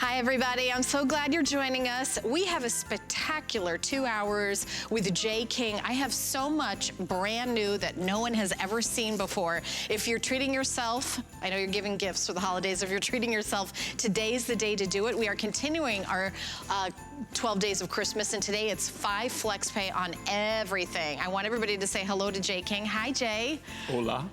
Hi everybody, I'm so glad you're joining us. We have a spectacular 2 hours with Jay King. I have so much brand new that no one has ever seen before. If you're treating yourself, I know you're giving gifts for the holidays. If you're treating yourself, today's the day to do it. We are continuing our 12 days of Christmas, and today it's 5 flex pay on everything. I want everybody to say hello to Jay King. Hi, Jay. Hola.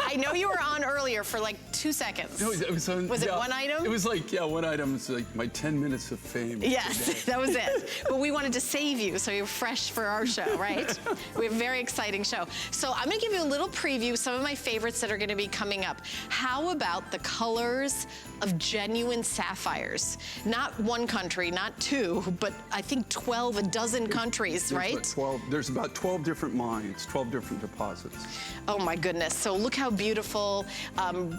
I know you were on earlier for like 2 seconds. No, it was on, was it one item? It was like, yeah, one item. It's like my 10 minutes of fame. Yes, that was it. But we wanted to save you so you're fresh for our show, right? We have a very exciting show. So I'm gonna give you a little preview, some of my favorites that are gonna be coming up. How about the colors of genuine sapphires? Not one country, not two, but I think 12, a dozen countries, right? There's about 12 different mines, 12 different deposits. Oh my goodness, so look how beautiful,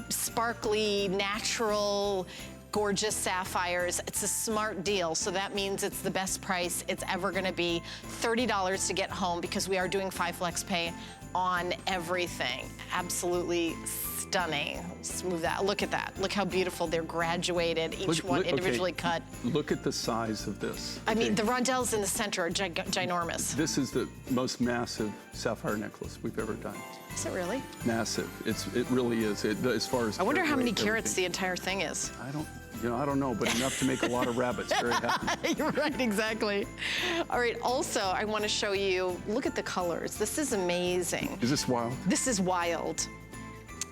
sparkly, natural, gorgeous sapphires. It's a smart deal, so that means it's the best price it's ever gonna be. $30 to get home because we are doing 5 flex pay on everything. Absolutely stunning. Let's move that. Look at that. Look how beautiful they're graduated, each one individually cut. Look at the size of this. I mean, the rondelles in the center are ginormous. This is the most massive sapphire necklace we've ever done. Is it really? Massive. It really is. As far as I wonder how many carats everything. the entire thing is. I don't know, but enough to make a lot of rabbits very happy. You're right, exactly. All right, also, I want to show you, look at the colors. This is amazing. Is this wild? This is wild.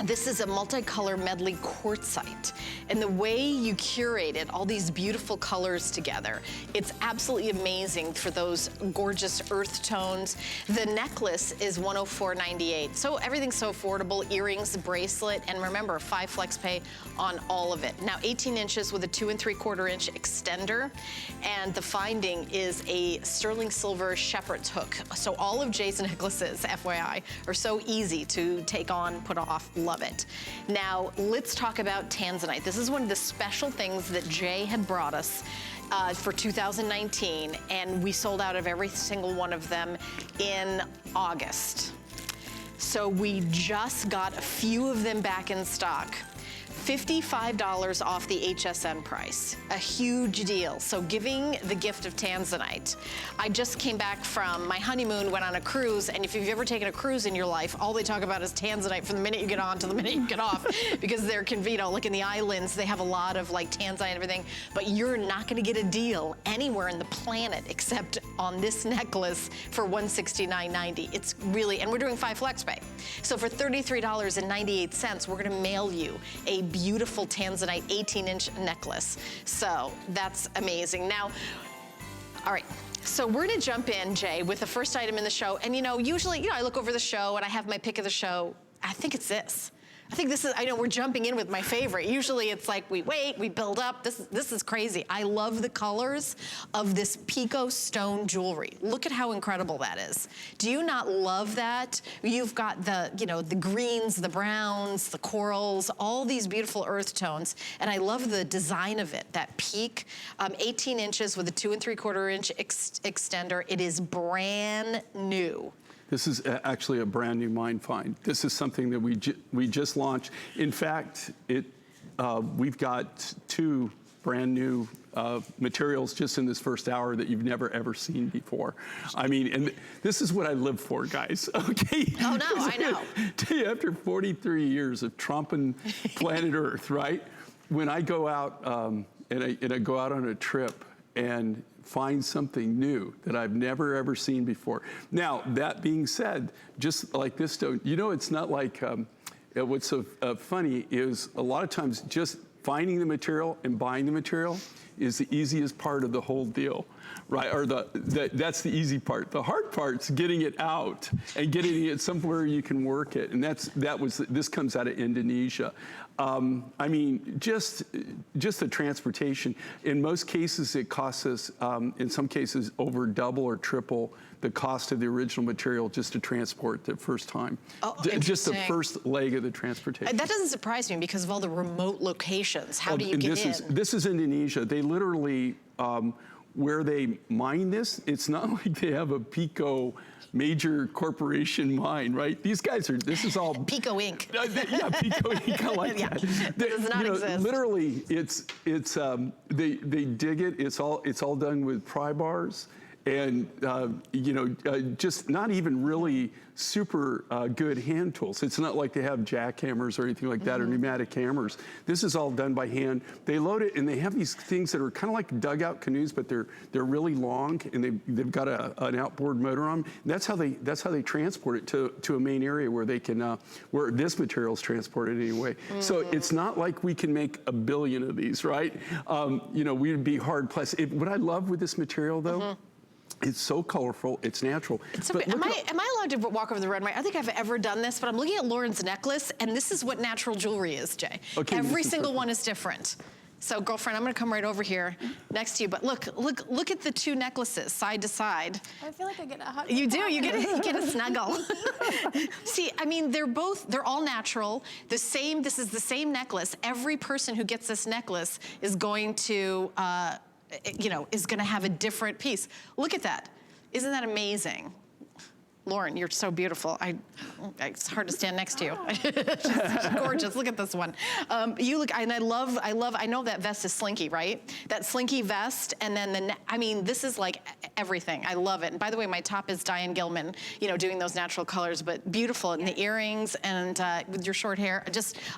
This is a multicolor medley quartzite. And the way you curated all these beautiful colors together, it's absolutely amazing for those gorgeous earth tones. The necklace is $104.98. So everything's so affordable, earrings, bracelet, and remember, 5 flex pay on all of it. Now 18 inches with a 2 3/4 inch extender. And the finding is a sterling silver shepherd's hook. So all of Jay's necklaces, FYI, are so easy to take on, put off. Love it. Now, let's talk about tanzanite. This is one of the special things that Jay had brought us for 2019, and we sold out of every single one of them in August. So we just got a few of them back in stock. $55 off the HSN price, a huge deal. So giving the gift of tanzanite. I just came back from my honeymoon, went on a cruise, and if you've ever taken a cruise in your life, all they talk about is tanzanite from the minute you get on to the minute you get off, because they're convenient. Like in the islands, they have a lot of like tanzanite and everything, but you're not gonna get a deal anywhere in the planet except on this necklace for $169.90. It's really, and we're doing 5 flex pay. So for $33.98, we're gonna mail you a beautiful tanzanite 18-inch necklace. So that's amazing. Now, all right. So we're gonna jump in, Jay, with the first item in the show. And usually, I look over the show and I have my pick of the show. I think it's this. I think this is, I know we're jumping in with my favorite. Usually it's like we wait, we build up. This is crazy. I love the colors of this Pico stone jewelry. Look at how incredible that is. Do you not love that? You've got the, the greens, the browns, the corals, all these beautiful earth tones. And I love the design of it, that peak. 18 inches with a 2 3/4 inch extender. It is brand new. This is actually a brand new mine find. This is something that we just launched. In fact, we've got 2 brand new materials just in this first hour that you've never ever seen before. I mean, and this is what I live for, guys, okay? Oh no, I know. After 43 years of tromping planet Earth, right? When I go out, and I go out on a trip and find something new that I've never ever seen before. Now, that being said, just like this stone, it's not like, what's so funny is a lot of times just finding the material and buying the material is the easiest part of the whole deal, right? Or that's the easy part. The hard part's getting it out and getting it somewhere you can work it. And this comes out of Indonesia. I mean, just the transportation. In most cases, it costs us, in some cases, over double or triple the cost of the original material just to transport the first time. Oh, just the first leg of the transportation. That doesn't surprise me because of all the remote locations. How do you get in? This is Indonesia. They literally, where they mine this, it's not like they have a Pico major corporation mine, right? These guys are, this is all... Pico Inc. Yeah, Pico Inc. I like yeah, that. Does not exist. Literally, they dig it. It's all done with pry bars. And, just not even really super good hand tools. It's not like they have jackhammers or anything like that, or pneumatic hammers. This is all done by hand. They load it, and they have these things that are kind of like dugout canoes, but they're really long, and they've got an outboard motor on them. That's how they transport it to a main area where they can where this material is transported anyway. So it's not like we can make a billion of these, right? We'd be hard pressed. What I love with this material, though. It's so colorful, it's natural. Am I allowed to walk over the red and white? I don't think I've ever done this, but I'm looking at Lauren's necklace, and this is what natural jewelry is, Jay. Okay, every single one is different. So, girlfriend, I'm gonna come right over here next to you, but look at the two necklaces side to side. I feel like I get a hug. You do, you get a snuggle. See, I mean, they're all natural. This is the same necklace. Every person who gets this necklace is going to, is gonna have a different piece. Look at that. Isn't that amazing? Lauren, you're so beautiful. It's hard to stand next to you. She's gorgeous. Look at this one. You look, and I know that vest is slinky, right? That slinky vest, and then this is like everything. I love it. And by the way, my top is Diane Gilman, doing those natural colors, but beautiful. And the earrings, and with your short hair,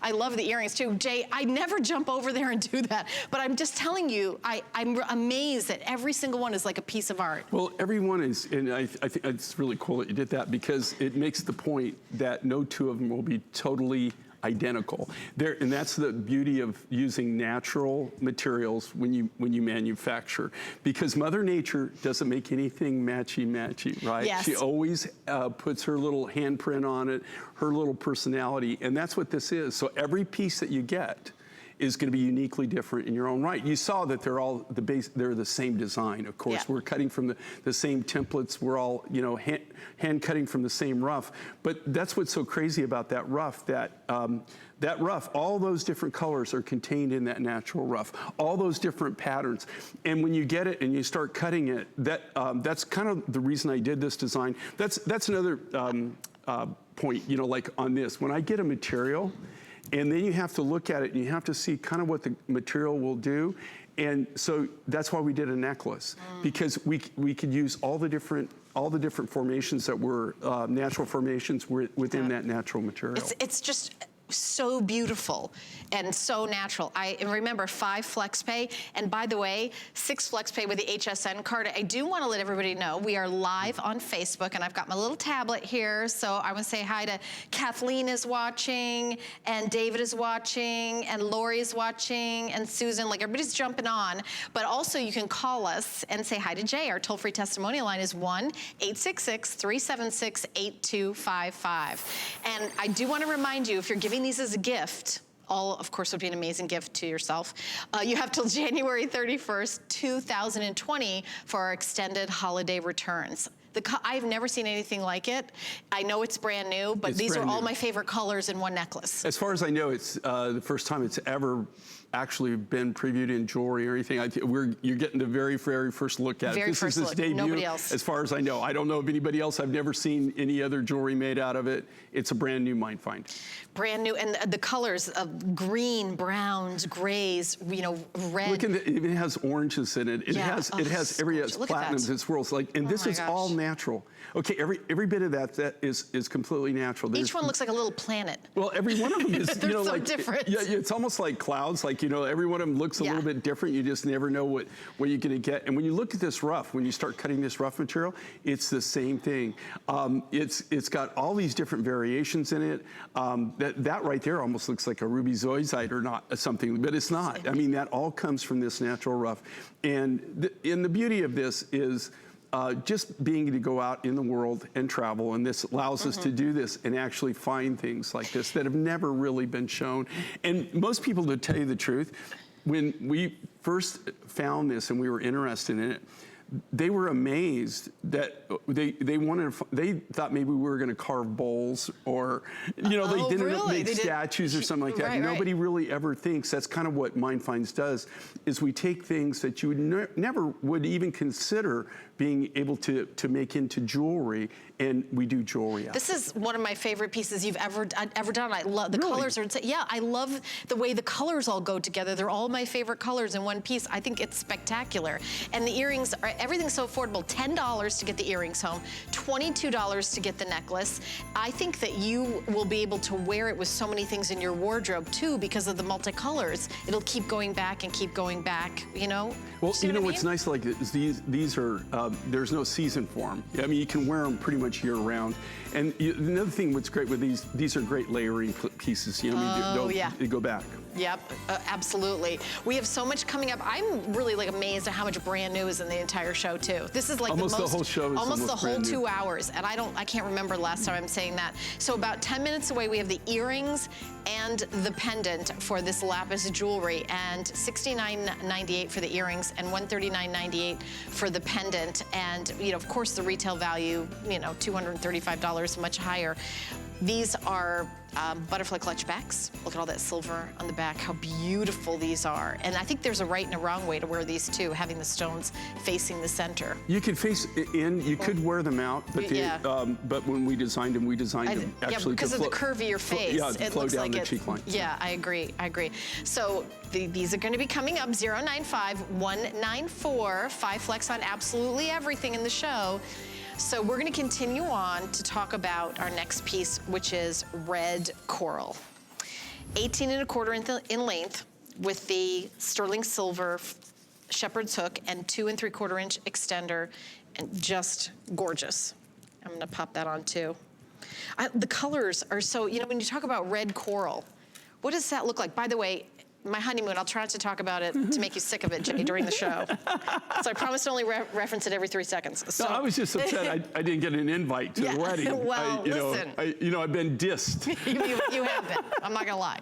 I love the earrings too. Jay, I never jump over there and do that, but I'm just telling you, I'm amazed that every single one is like a piece of art. Well, every one is, and I think it's really cool that you did that, because it makes the point that no two of them will be totally identical. And that's the beauty of using natural materials when you manufacture, because Mother Nature doesn't make anything matchy-matchy, right? Yes. She always puts her little handprint on it, her little personality, and that's what this is. So every piece that you get is going to be uniquely different in your own right. You saw that they're the same design, of course. Yeah. We're cutting from the same templates. We're all, hand cutting from the same rough. But that's what's so crazy about that rough, that rough, all those different colors are contained in that natural rough, all those different patterns. And when you get it and you start cutting it, that's kind of the reason I did this design. That's another point, like on this. When I get a material, and then you have to look at it and you have to see kind of what the material will do. And so that's why we did a necklace, because we could use all the different formations that were natural formations within that natural material. It's just so beautiful and so natural. And remember, 5 flex pay, and by the way, 6 flex pay with the HSN card. I do want to let everybody know we are live on Facebook, and I've got my little tablet here, so I want to say hi to Kathleen is watching, and David is watching, and Lori's watching, and Susan. Like, everybody's jumping on, but also you can call us and say hi to Jay. Our toll-free testimonial line is 1-866-376-8255. And I do want to remind you, if you're giving these as a gift, all, of course, would be an amazing gift to yourself. You have till January 31st, 2020 for our extended holiday returns. I've never seen anything like it. I know it's brand new, but these are all my favorite colors in one necklace. As far as I know, it's the first time it's ever actually been previewed in jewelry or anything. You're getting the very, very first look at it. This is its debut, nobody else. As far as I know. I don't know of anybody else. I've never seen any other jewelry made out of it. It's a brand new mine find. Brand new, and the colors of green, browns, grays, red. Look, it even has oranges in it. It has platinums, it's swirls. And this is all natural. Okay, every bit of that is completely natural. Each one looks like a little planet. Well, every one of them is, They're so different. Yeah, it's almost like clouds. Like like, you know, every one of them looks a little bit different. You just never know what you're going to get. And when you look at this rough, when you start cutting this rough material, it's the same thing. It's got all these different variations in it. That right there almost looks like a ruby zoisite or not something, but it's not. I mean, that all comes from this natural rough. And the beauty of this is just being able to go out in the world and travel, and this allows us to do this and actually find things like this that have never really been shown. And most people, to tell you the truth, when we first found this and we were interested in it, they were amazed that they thought maybe we were going to carve bowls, or, you know, they didn't make statues or something like that. Right, nobody really ever thinks. That's kind of what Mind Finds does, is we take things that you would never would even consider being able to make into jewelry, and we do jewelry out. This is one of my favorite pieces you've ever done. I love the colors. Yeah, I love the way the colors all go together. They're all my favorite colors in one piece. I think it's spectacular. And the earrings, everything's so affordable. $10 to get the earrings home, $22 to get the necklace. I think that you will be able to wear it with so many things in your wardrobe too, because of the multicolors. It'll keep going back and keep going back, you know? Well, you know what's nice, like, is these are, there's no season for them. I mean, you can wear them pretty much year round. And another thing what's great with these are great layering pieces. You know, I mean, they go back. Yep, absolutely. We have so much coming up. I'm really like amazed at how much brand new is in the entire show too. This is like almost the whole show is almost the whole 2 hours, and I can't remember last time I'm saying that. So about 10 minutes away, we have the earrings and the pendant for this Lapis jewelry, and $69.98 for the earrings and $139.98 for the pendant. And, you know, of course, the retail value, you know, $235, much higher. These are butterfly clutch backs. Look at all that silver on the back, how beautiful these are. And I think there's a right and a wrong way to wear these too, having the stones facing the center. You could face in, you could wear them out, but but when we designed them actually because of the curvier face. It looks down like the cheek line. Yeah, I agree. So these are going to be coming up, 095-194, 5 flex on absolutely everything in the show. So we're going to continue on to talk about our next piece, which is red coral. 18 1/4 in length with the sterling silver shepherd's hook and 2 3/4 inch extender, and just gorgeous. I'm going to pop that on too. The colors are so, you know, when you talk about red coral, what does that look like? By the way, my honeymoon, I'll try not to talk about it to make you sick of it, Jay, during the show. So I promise to only reference it every 3 seconds. So. No, I was just upset I didn't get an invite to the wedding. Well, listen. I've been dissed. you have been. I'm not gonna lie.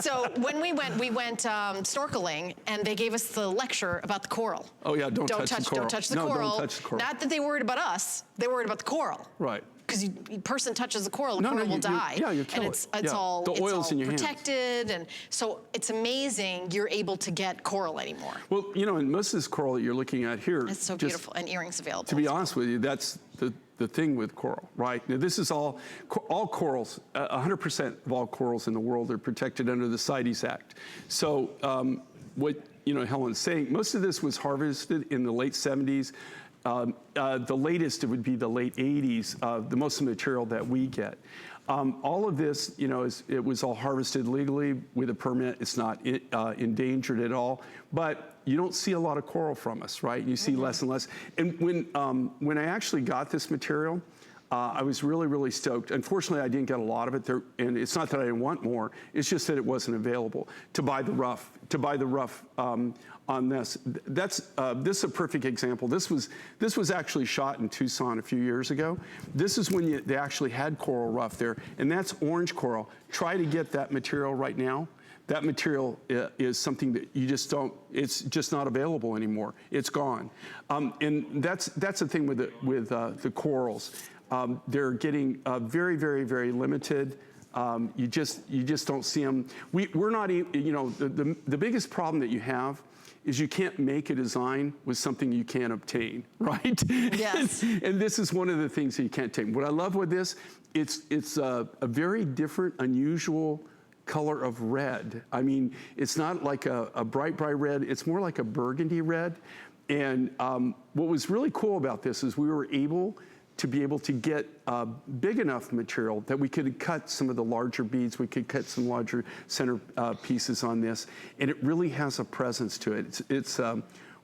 So when we went snorkeling, and they gave us the lecture about the coral. Oh yeah, don't touch the coral. Don't touch the coral. Don't touch the coral. Not that they worried about us. They worried about the coral. Right. Because person touches the coral, the coral will die. You'll kill it. It's all in your protected, and so it's amazing you're able to get coral anymore. Well, you know, and most of this coral that you're looking at here, it's so beautiful, and earrings available. To be honest with you, that's the thing with coral, right? Now, this is all corals. 100% of all corals in the world are protected under the CITES Act. So what Helen's saying, most of this was harvested in the late 70s. The latest, it would be the late 80s, the most of the material that we get. All of this, you know, it was all harvested legally with a permit. It's not endangered at all. But you don't see a lot of coral from us, right? You see less and less. And when I actually got this material, I was really, really stoked. Unfortunately, I didn't get a lot of it there, and it's not that I didn't want more. It's just that it wasn't available to buy the rough. On this, this is a perfect example. This was actually shot in Tucson a few years ago. This is when they actually had coral rough there, and that's orange coral. Try to get that material right now. That material is something that you just don't. It's just not available anymore. It's gone, and that's the thing with the corals. They're getting very, very, very limited. You just don't see them. We're not. You know, the biggest problem that you have is you can't make a design with something you can't obtain, right? Yes. And this is one of the things that you can't take. What I love with this, it's a very different, unusual color of red. I mean, it's not like a bright, bright red. It's more like a burgundy red. And what was really cool about this is we were able to be able to get big enough material that we could cut some of the larger beads, we could cut some larger center pieces on this, and it really has a presence to it. It's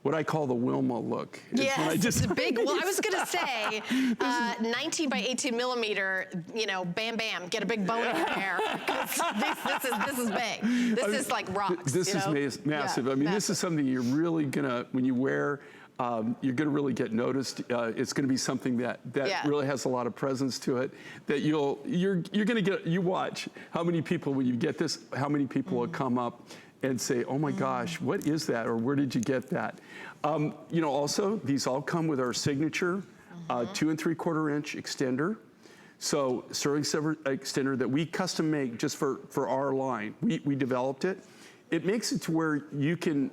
what I call the Wilma look. Yes, it's a big, well, I was gonna say, 19 by 18 millimeter, you know, bam, bam, get a big bow in your hair. This is big. This is like rocks. This is massive. Yeah, I mean, this is something you're really gonna, when you wear, you're gonna really get noticed. It's gonna be something that really has a lot of presence to it, that you're gonna get, you watch how many people, when you get this, how many people will come up and say, oh my gosh, what is that? Or where did you get that? You know, also, these all come with our signature 2 3/4 inch extender. So sterling silver extender that we custom make just for our line. We developed it. It makes it to where you can,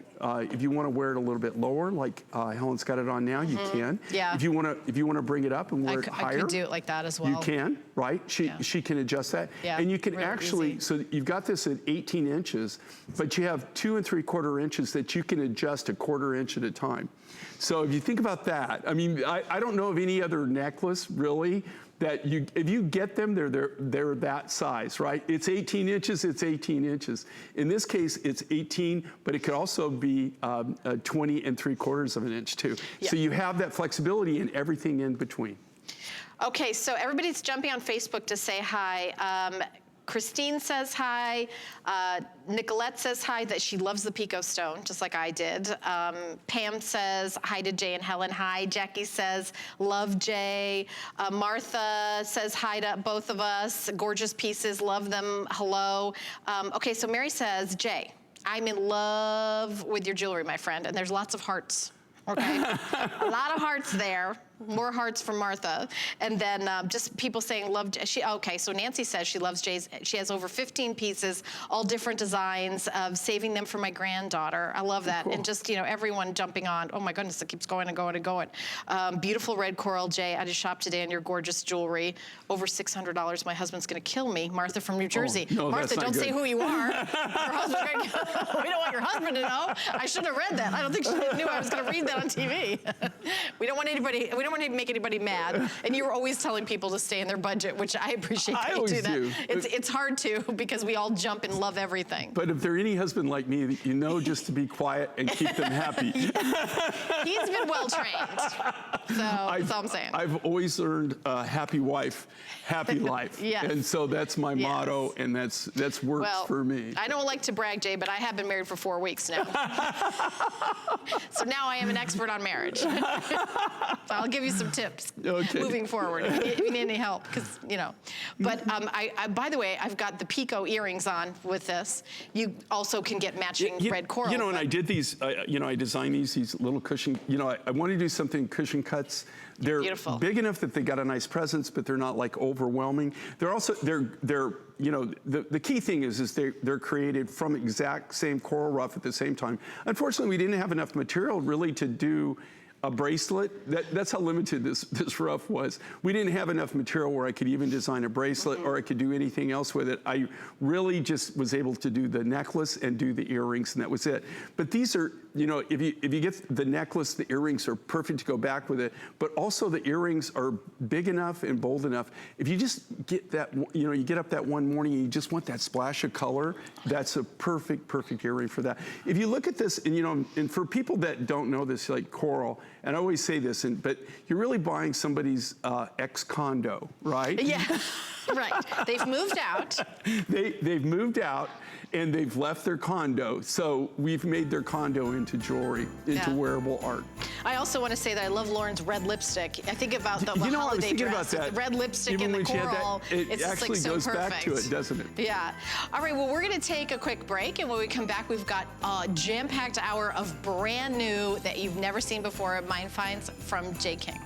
if you want to wear it a little bit lower, like Helen's got it on now, you can. Yeah. If you want to bring it up and wear it higher, I could do it like that as well. you can, right? She can adjust that, and you can actually. So you've got this at 18 inches, but you have 2 3/4 inches that you can adjust 1/4 inch at a time. So if you think about that, I mean, I don't know of any other necklace really that if you get them, they're that size, right? It's 18 inches, it's 18 inches. In this case, it's 18, but it could also be 20 3/4 of an inch too. Yeah. So you have that flexibility in everything in between. Okay, so everybody's jumping on Facebook to say hi. Christine says hi. Nicolette says hi, that she loves the Pico Stone, just like I did. Pam says hi to Jay and Helen. Hi. Jackie says, love Jay. Martha says hi to both of us. Gorgeous pieces, love them. Hello. Okay, so Mary says, Jay, I'm in love with your jewelry, my friend, and there's lots of hearts. Okay, a lot of hearts there. More hearts from Martha. And then just people saying love, okay, so Nancy says she loves Jay's. She has over 15 pieces, all different designs, of saving them for my granddaughter. I love that. Cool. And just, you know, everyone jumping on. Oh my goodness, it keeps going and going and going. Beautiful red coral, Jay. I just shopped today in your gorgeous jewelry. Over $600. My husband's gonna kill me. Martha from New Jersey. Oh, no, Martha, don't say who you are. We don't want your husband to know. I should have read that. I don't think she knew I was gonna read that on TV. We don't want to make anybody mad. And you were always telling people to stay in their budget, which I appreciate that you do that. It's hard to, because we all jump and love everything. But if they're any husband like me, you know just to be quiet and keep them happy. He's been well trained. So that's all I'm saying. I've always learned happy wife, happy life. Yes. And so that's my motto, and that's works for me. I don't like to brag, Jay, but I have been married for 4 weeks now. So now I am an expert on marriage. So I'll give you some tips moving forward if you need any help, because, you know. But I by the way, I've got the Pico earrings on with this. You also can get matching red coral. You know, and I did these, you know, I designed these little cushion, you know, I want to do something cushion cuts. They're beautiful. Big enough that they got a nice presence, but they're not like overwhelming. They're also, you know, the key thing is they're created from exact same coral rough at the same time. Unfortunately, we didn't have enough material really to do a bracelet. That's how limited this rough was. We didn't have enough material where I could even design a bracelet or I could do anything else with it. I really just was able to do the necklace and do the earrings, and that was it. But these are, you know, if you get the necklace, the earrings are perfect to go back with it, but also the earrings are big enough and bold enough. If you just get that, you know, you get up that one morning and you just want that splash of color, that's a perfect earring for that. If you look at this, and you know, and for people that don't know this, like coral, and I always say this, but you're really buying somebody's ex-condo, right? Yeah, right. They've moved out. They've moved out, and they've left their condo. So we've made their condo into jewelry, into wearable art. I also want to say that I love Lauren's red lipstick. I think about the you know, holiday I was thinking dress, about that. the red lipstick and the coral. It actually goes back to it, doesn't it? Yeah. All right, well, we're going to take a quick break, and when we come back, we've got a jam-packed hour of brand new that you've never seen before Mind Finds from J. King.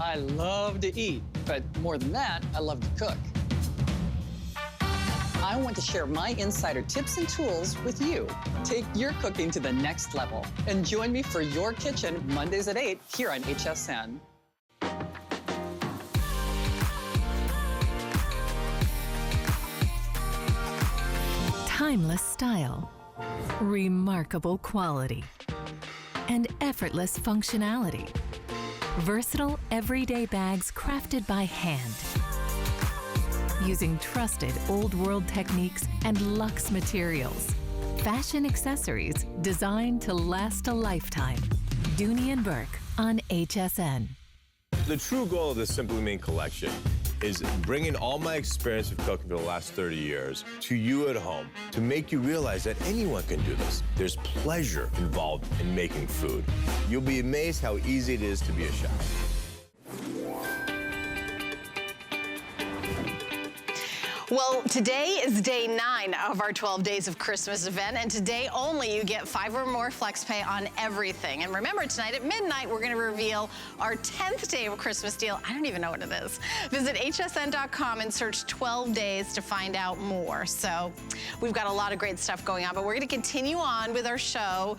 I love to eat, but more than that, I love to cook. I want to share my insider tips and tools with you. Take your cooking to the next level and join me for Your Kitchen Mondays at 8 here on HSN. Timeless style, remarkable quality, and effortless functionality. Versatile, everyday bags crafted by hand. Using trusted old world techniques and luxe materials. Fashion accessories designed to last a lifetime. Dooney and Burke on HSN. The true goal of the Simply Mean collection is bringing all my experience of cooking for the last 30 years to you at home to make you realize that anyone can do this. There's pleasure involved in making food. You'll be amazed how easy it is to be a chef. Well, today is day 9 of our 12 Days of Christmas event, and today only you get 5 or more flex pay on everything. And remember, tonight at midnight, we're gonna reveal our 10th day of Christmas deal. I don't even know what it is. Visit hsn.com and search 12 days to find out more. So we've got a lot of great stuff going on, but we're gonna continue on with our show.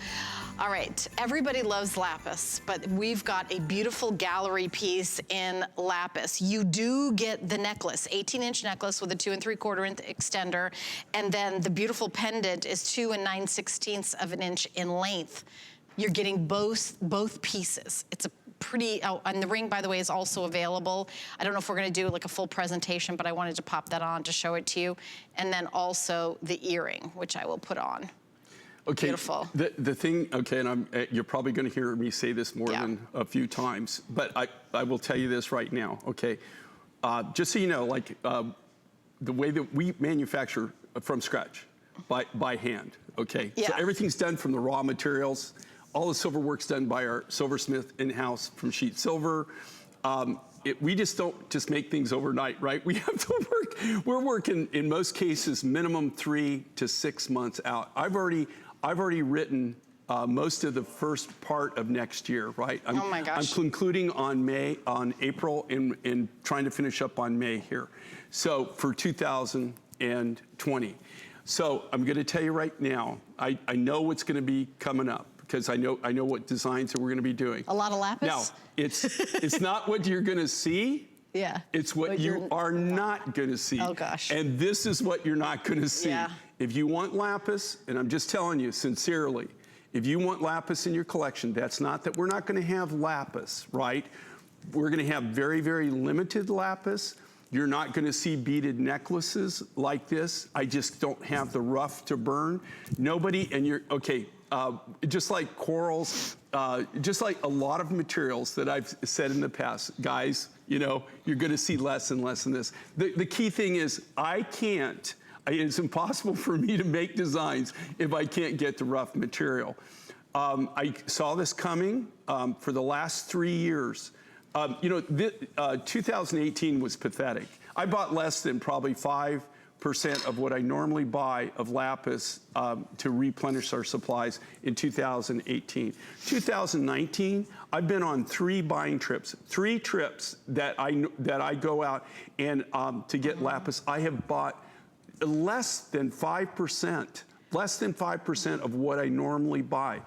All right, everybody loves Lapis, but we've got a beautiful gallery piece in Lapis. You do get the necklace, 18-inch necklace with a 2 3/4 inch extender, and then the beautiful pendant is 2 9/16 of an inch in length. You're getting both pieces. It's a pretty, oh, and the ring, by the way, is also available. I don't know if we're gonna do like a full presentation, but I wanted to pop that on to show it to you. And then also the earring, which I will put on. Okay, beautiful. The thing, okay, and you're probably going to hear me say this more than a few times, but I will tell you this right now, okay? Just so you know, like the way that we manufacture from scratch, by hand, okay? Yeah. So everything's done from the raw materials. All the silver work's done by our silversmith in-house from sheet silver. We just don't just make things overnight, right? We have to work. We're working in most cases minimum 3 to 6 months out. I've already written most of the first part of next year, right? Oh my gosh. I'm concluding on April and trying to finish up on May here. So for 2020. So I'm gonna tell you right now, I know what's gonna be coming up because I know what designs that we're gonna be doing. A lot of Lapis? Now, it's not what you're gonna see. Yeah. It's what you are not gonna see. Oh gosh. And this is what you're not gonna see. Yeah. If you want Lapis, and I'm just telling you sincerely, if you want Lapis in your collection, that's not that we're not gonna have Lapis, right? We're gonna have very, very limited Lapis. You're not gonna see beaded necklaces like this. I just don't have the rough to burn. Nobody, and you're, okay, just like corals, just like a lot of materials that I've said in the past, guys, you know, you're gonna see less and less in this. The key thing is it's impossible for me to make designs if I can't get the rough material. I saw this coming for the last 3 years. 2018 was pathetic. I bought less than probably 5% of what I normally buy of Lapis to replenish our supplies in 2018. 2019, I've been on 3 buying trips, 3 trips that I go out and to get Lapis. I have bought less than 5% of what I normally buy.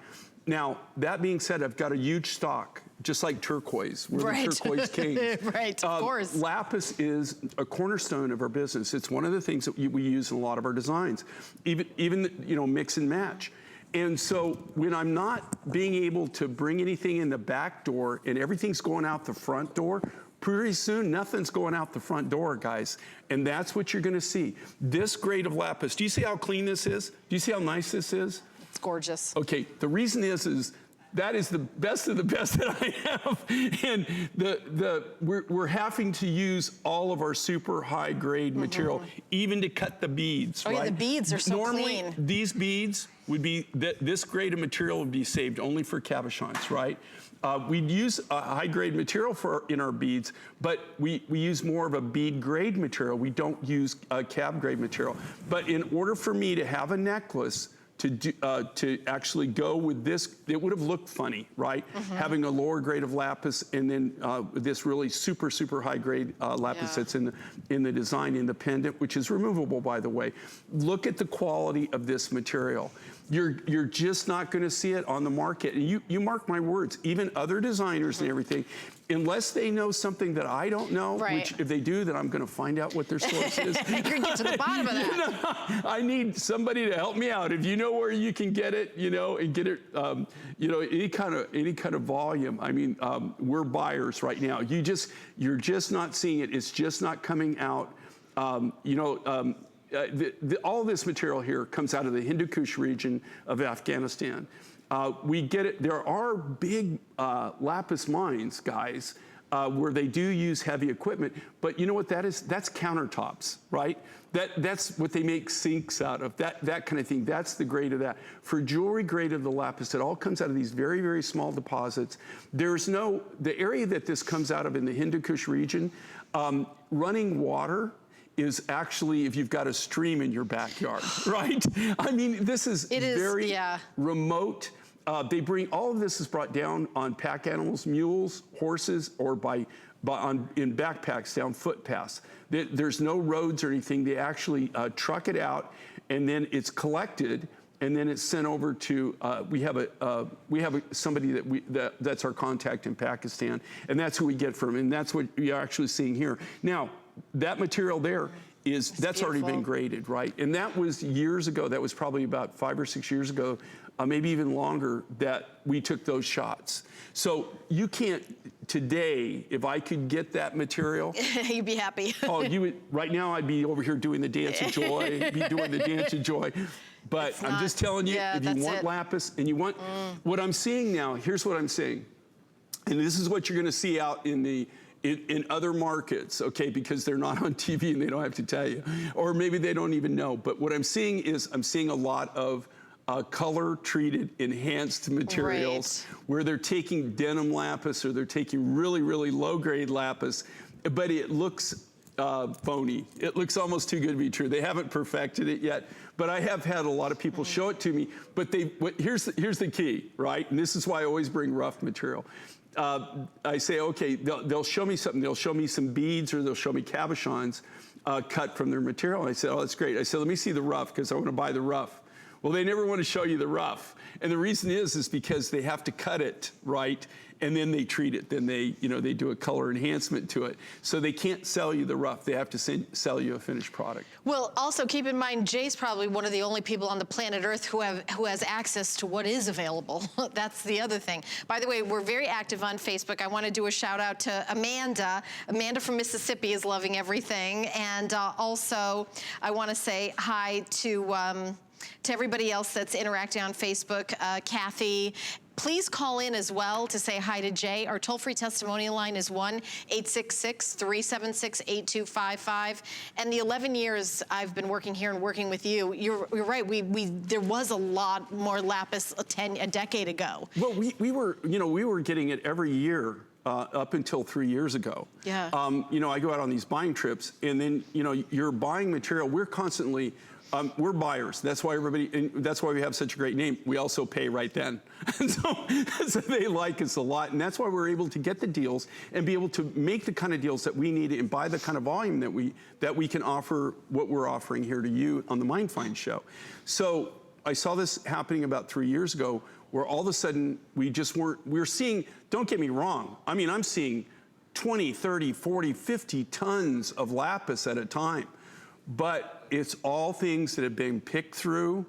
Now, that being said, I've got a huge stock, just like Turquoise. We're the Turquoise kings. Right, of course. Lapis is a cornerstone of our business. It's one of the things that we use in a lot of our designs, even mix and match. And so when I'm not being able to bring anything in the back door and everything's going out the front door, pretty soon nothing's going out the front door, guys. And that's what you're gonna see. This grade of Lapis, do you see how clean this is? Do you see how nice this is? It's gorgeous. Okay, the reason is that is the best of the best that I have. And we're having to use all of our super high grade material, even to cut the beads, right? Yeah, the beads are so Normally, clean. these beads would be, this grade of material would be saved only for cabochons, right? We'd use a high grade material in our beads, but we use more of a bead grade material. We don't use cab grade material. But in order for me to have a necklace to actually go with this, it would have looked funny, right? Having a lower grade of Lapis and then this really super, super high grade Lapis that's in the design, in the pendant, which is removable, by the way. Look at the quality of this material. You're just not going to see it on the market. And you mark my words, even other designers and everything, unless they know something that I don't know, which if they do, then I'm going to find out what their source is. You're going to get to the bottom of that. I need somebody to help me out. If you know where you can get it, and get it, any kind of volume. I mean, we're buyers right now. You're just not seeing it. It's just not coming out. All this material here comes out of the Hindu Kush region of Afghanistan. We get it. There are big lapis mines, guys, where they do use heavy equipment. But you know what that is? That's countertops, right? That's what they make sinks out of. That kind of thing. That's the grade of that. For jewelry grade of the lapis, it all comes out of these very, very small deposits. The area that this comes out of in the Hindu Kush region, running water is actually if you've got a stream in your backyard, right? I mean, this is very remote. They bring, all of this is brought down on pack animals, mules, horses, or in backpacks down footpaths. There's no roads or anything. They actually truck it out, and then it's collected, and then it's sent over to, we have somebody that's our contact in Pakistan, and that's who we get from, and that's what you're actually seeing here. Now, that material there that's already been graded, right? And that was years ago. That was probably about 5 or 6 years ago, maybe even longer, that we took those shots. So you can't, today, if I could get that material. You'd be happy. Right now I'd be over here doing the dance of joy, But I'm just telling you, if you want lapis and you want, what I'm seeing now, here's what I'm seeing. And this is what you're gonna see out in other markets, okay, because they're not on TV and they don't have to tell you, or maybe they don't even know. But what I'm seeing is I'm seeing a lot of color-treated, enhanced materials where they're taking denim lapis or they're taking really, really low-grade lapis, but it looks phony. It looks almost too good to be true. They haven't perfected it yet, but I have had a lot of people show it to me. But here's the key, right? And this is why I always bring rough material. I say, okay, they'll show me something. They'll show me some beads or they'll show me cabochons cut from their material. And I said, oh, that's great. I said, let me see the rough because I want to buy the rough. Well, they never want to show you the rough. And the reason is because they have to cut it, right? And then they treat it. Then they do a color enhancement to it. So they can't sell you the rough. They have to sell you a finished product. Well, also keep in mind, Jay's probably one of the only people on the planet Earth who has access to what is available. That's the other thing. By the way, we're very active on Facebook. I want to do a shout out to Amanda. Amanda from Mississippi is loving everything. And also, I want to say hi to everybody else that's interacting on Facebook, Kathy. Please call in as well to say hi to Jay. Our toll-free testimonial line is 1-866-376-8255. And the 11 years I've been working here and working with you, you're right. There was a lot more lapis a decade ago. Well, we were getting it every year. Up until 3 years ago. Yeah. I go out on these buying trips, and then you're buying material. We're constantly. We're buyers. That's why that's why we have such a great name. We also pay right then. And so they like us a lot. And that's why we're able to get the deals and be able to make the kind of deals that we need and buy the kind of volume that we can offer what we're offering here to you on the MindFind show. So I saw this happening about 3 years ago where all of a sudden we're seeing, don't get me wrong. I mean, I'm seeing 20, 30, 40, 50 tons of lapis at a time. But it's all things that have been picked through,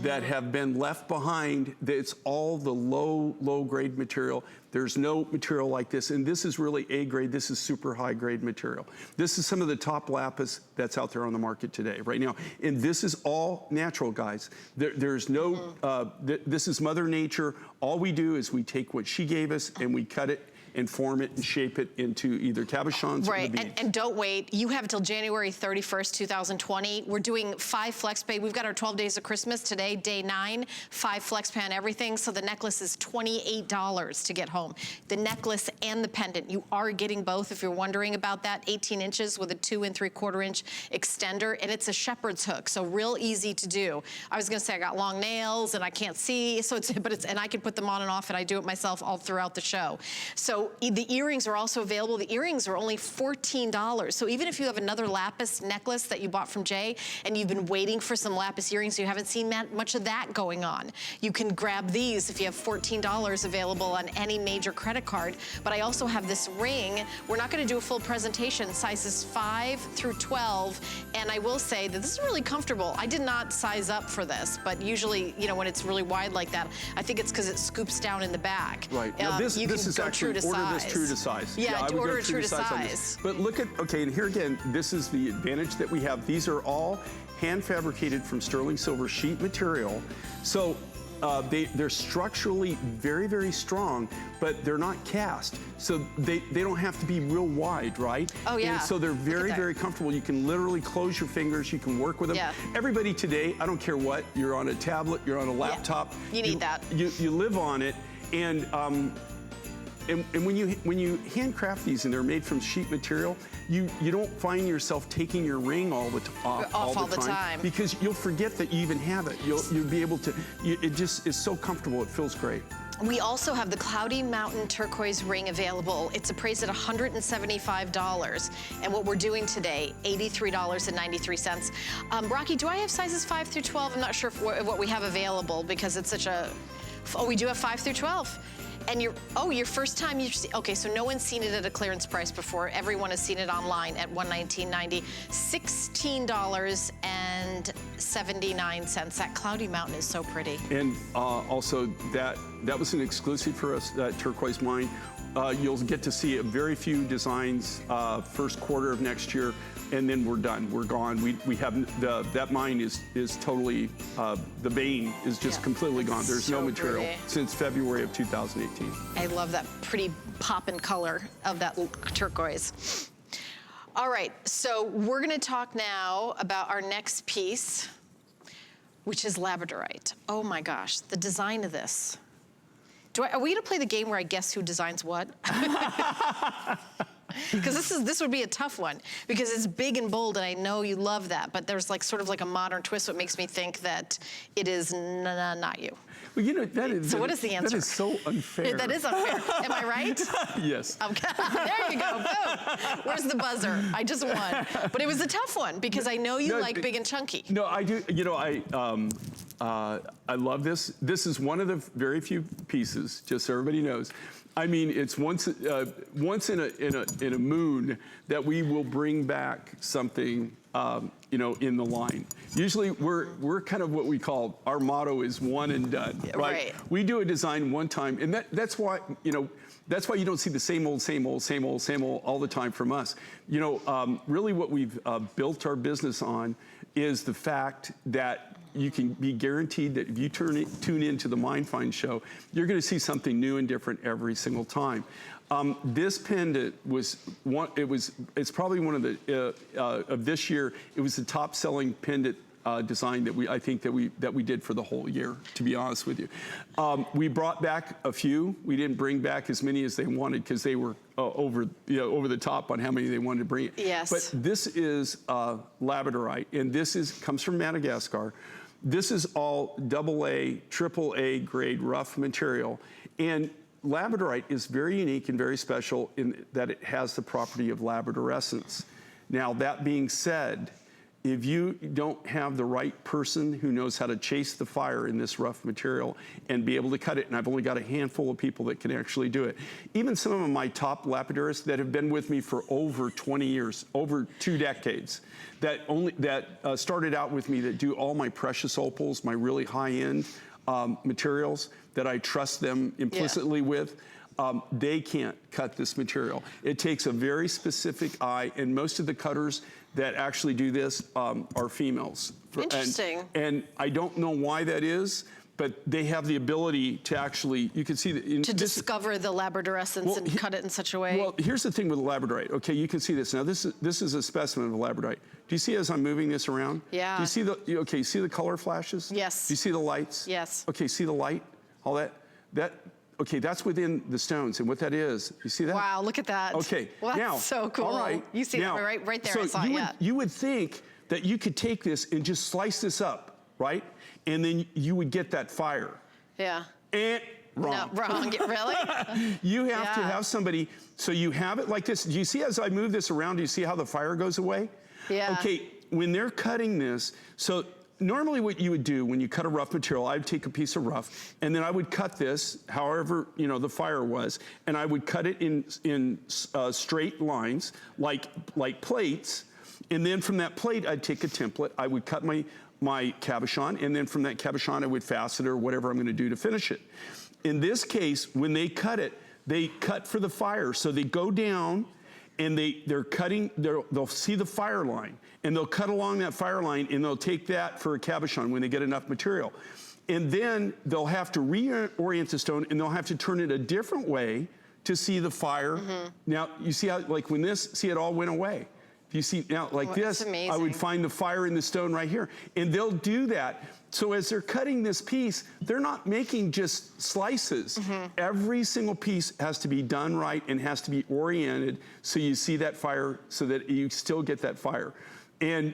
that have been left behind. It's all the low grade material. There's no material like this. And this is really A grade. This is super high grade material. This is some of the top lapis that's out there on the market today, right now. And this is all natural, guys. There's no, this is Mother Nature. All we do is we take what she gave us and we cut it and form it and shape it into either cabochons or the beads. And don't wait. You have until January 31st, 2020. We're doing 5 flex pay. We've got our 12 days of Christmas today, day 9, 5 flex pay on everything. So the necklace is $28 to get home. The necklace and the pendant. You are getting both if you're wondering about that. 18 inches with a 2 3/4 inch extender, and it's a shepherd's hook, so real easy to do. I was gonna say I got long nails and I can't see, so and I can put them on and off, and I do it myself all throughout the show. So So the earrings are also available. The earrings are only $14. So even if you have another lapis necklace that you bought from Jay and you've been waiting for some lapis earrings, you haven't seen much of that going on, you can grab these if you have $14 available on any major credit card. But I also have this ring. We're not going to do a full presentation, sizes 5 through 12. And I will say that this is really comfortable. I did not size up for this, but usually, you know, when it's really wide like that, I think it's because it scoops down in the back. Right. Now this is actually order this true to size. Yeah, I would order go it true to size. But look at, okay, and here again, this is the advantage that we have. These are all hand fabricated from sterling silver sheet material. So they're structurally very, very strong, but they're not cast. So they don't have to be real wide, right? Oh, yeah. And so they're very, very comfortable. You can literally close your fingers. You can work with them. Yeah. Everybody today, I don't care what, you're on a tablet, you're on a laptop. Yeah. You need that. You live on it. And when you handcraft these and they're made from sheet material, you don't find yourself taking your ring off all the time because you'll forget that you even have it. You'll be able to. It just is so comfortable. It feels great. We also have the Cloudy Mountain turquoise ring available. It's appraised at $175. And what we're doing today, $83.93. Rocky, do I have sizes 5 through 12? I'm not sure what we have available because it's such a, oh, we do have 5 through 12. And your first time you've seen, okay, so no one's seen it at a clearance price before. Everyone has seen it online at $119.90. $16.79. That Cloudy Mountain is so pretty. And also that was an exclusive for us, that turquoise mine. You'll get to see a very few designs first quarter of next year, and then we're done. We're gone. We have that mine is totally the vein is just completely gone. There's so no material since February of 2018. I love that pretty poppin' color of that turquoise. All right, so we're gonna talk now about our next piece, which is Labradorite. Oh my gosh, the design of this. Are we gonna play the game where I guess who designs what? Because this would be a tough one because it's big and bold and I know you love that, but there's like sort of like a modern twist that makes me think that it is not you. Well, you know, so what is the answer? That is so unfair. That is unfair. Am I right? Yes. Okay. There you go. Boom. Where's the buzzer? I just won. But it was a tough one because I know you like big and chunky. No, I do. You know, I love this. This is one of the very few pieces, just so everybody knows. I mean, it's once in a moon that we will bring back something, you know, in the line. Usually, we're kind of what we call, our motto is one and done, right? We do a design one time, and that's why, you know, that's why you don't see the same old all the time from us. You know, really what we've built our business on is the fact that you can be guaranteed that if you tune into the Mind Find show, you're going to see something new and different every single time. This pendant was it's probably one of the of this year. It was the top-selling pendant design that we did for the whole year. To be honest with you, we brought back a few. We didn't bring back as many as they wanted because they were over the top on how many they wanted to bring. Yes. But this is Labradorite, and comes from Madagascar. This is all AA, AAA grade rough material. And Labradorite is very unique and very special in that it has the property of labradorescence. Now, that being said, if you don't have the right person who knows how to chase the fire in this rough material and be able to cut it, and I've only got a handful of people that can actually do it. Even some of my top lapidarists that have been with me for over 20 years, over 2 decades, that started out with me, that do all my precious opals, my really high-end materials, that I trust them implicitly with, they can't cut this material. It takes a very specific eye, and most of the cutters that actually do this are females. Interesting. And I don't know why that is, but they have the ability to actually, you can see that. To discover the labradorescence and cut it in such a way. Well, here's the thing with Labradorite. Okay, you can see this. Now, this is a specimen of Labradorite. Do you see as I'm moving this around? Yeah. Do you see you see the color flashes? Yes. Do you see the lights? Yes. Okay, see the light? All that? Okay, that's within the stones, and what that is, you see that? Wow, look at that. Okay, well, now, that's so cool. All right, you see now, it right there, so I saw it, you would think that you could take this and just slice this up, right? And then you would get that fire. Yeah. And wrong. No, wrong. Really? You have to have somebody, so you have it like this. Do you see as I move this around, do you see how the fire goes away? Yeah. Okay, when they're cutting this, so normally what you would do when you cut a rough material, I'd take a piece of rough, and then I would cut this, however, you know, the fire was, and I would cut it in straight lines, like plates, and then from that plate, I'd take a template, I would cut my cabochon, and then from that cabochon, I would fasten it or whatever I'm gonna do to finish it. In this case, when they cut it, they cut for the fire, so they go down, and they're cutting, they'll see the fire line, and they'll cut along that fire line, and they'll take that for a cabochon when they get enough material. And then they'll have to reorient the stone, and they'll have to turn it a different way to see the fire. Now, you see how, like when this, see it all went away. You see, now like this, I would find the fire in the stone right here. And they'll do that. So as they're cutting this piece, they're not making just slices. Every single piece has to be done right and has to be oriented so you see that fire so that you still get that fire. And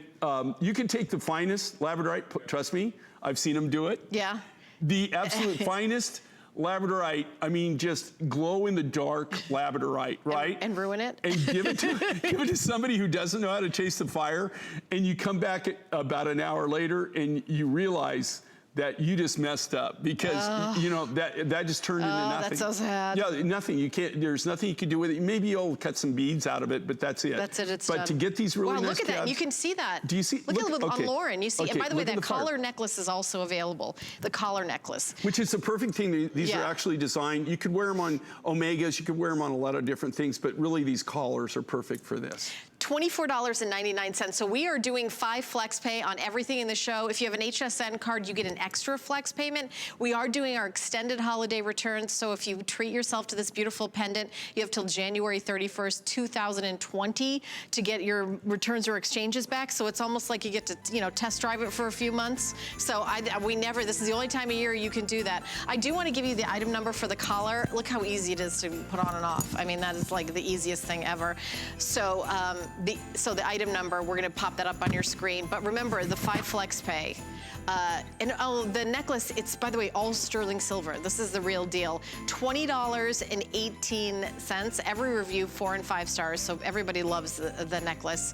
you can take the finest Labradorite, trust me, I've seen them do it. Yeah. The absolute finest Labradorite, I mean, just glow in the dark Labradorite, right? And ruin it? And give it to somebody who doesn't know how to chase the fire, and you come back about an hour later and you realize that you just messed up because you know that just turned into nothing. That's so sad. Yeah, nothing. You can't. There's nothing you can do with it. Maybe you'll cut some beads out of it, but that's it. That's it. It's but done. to get these really wow, nice look at that. calves- You can see that. Do you see? Look at on Lauren. You see. Okay, And by the way, look at that the fire. collar necklace is also available. The collar necklace. Which is the perfect thing. These are actually designed. You could wear them on Omegas. You could wear them on a lot of different things. But really, these collars are perfect for this. $24.99. So we are doing 5 flex pay on everything in the show. If you have an HSN card, you get an extra flex payment. We are doing our extended holiday returns. So if you treat yourself to this beautiful pendant, you have till January 31st, 2020 to get your returns or exchanges back. So it's almost like you get to, you know, test drive it for a few months. So this is the only time of year you can do that. I do want to give you the item number for the collar. Look how easy it is to put on and off. I mean, that is like the easiest thing ever. So, the item number, we're gonna pop that up on your screen. But remember, the 5 flex pay. The necklace, it's, by the way, all sterling silver. This is the real deal. $20.18. Every review, 4 and 5 stars, so everybody loves the necklace.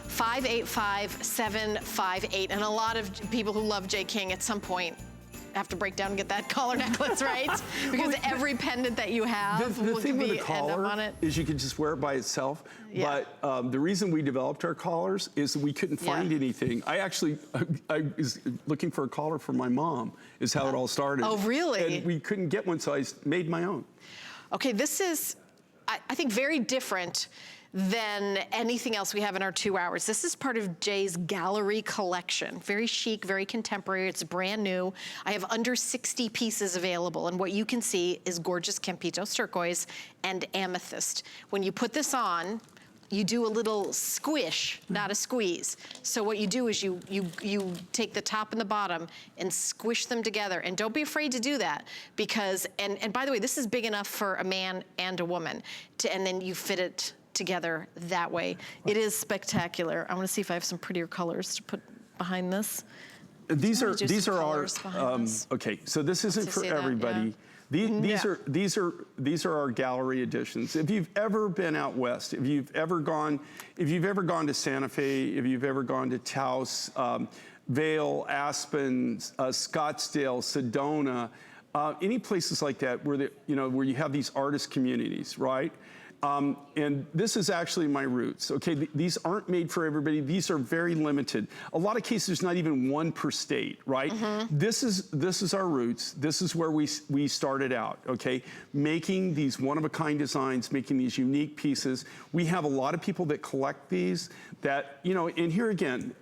585758. And a lot of people who love J. King at some point have to break down and get that collar necklace, right? Because every pendant that you have the thing with be a collar on it. is you can just wear it by itself. Yeah. But the reason we developed our collars is that we couldn't find anything. I was looking for a collar for my mom, is how it all started. Oh, really? And we couldn't get one, so I made my own. Okay, this is, I think, very different than anything else we have in our 2 hours. This is part of Jay's gallery collection. Very chic, very contemporary, it's brand new. I have under 60 pieces available, and what you can see is gorgeous Campitos turquoise and amethyst. When you put this on, you do a little squish, not a squeeze. So what you do is you take the top and the bottom and squish them together. And don't be afraid to do that because, and by the way, this is big enough for a man and a woman, and then you fit it together that way. It is spectacular. I want to see if I have some prettier colors to put behind this. These are our okay. So this isn't for everybody. These are our gallery editions. If you've ever been out west, if you've ever gone to Santa Fe, if you've ever gone to Taos, Vail, Aspen, Scottsdale, Sedona, any places like that where where you have these artist communities, right? And this is actually my roots, okay? These aren't made for everybody. These are very limited. A lot of cases, there's not even one per state, right? This is our roots. This is where we started out, okay? Making these one-of-a-kind designs, making these unique pieces. We have a lot of people that collect these that, and here again,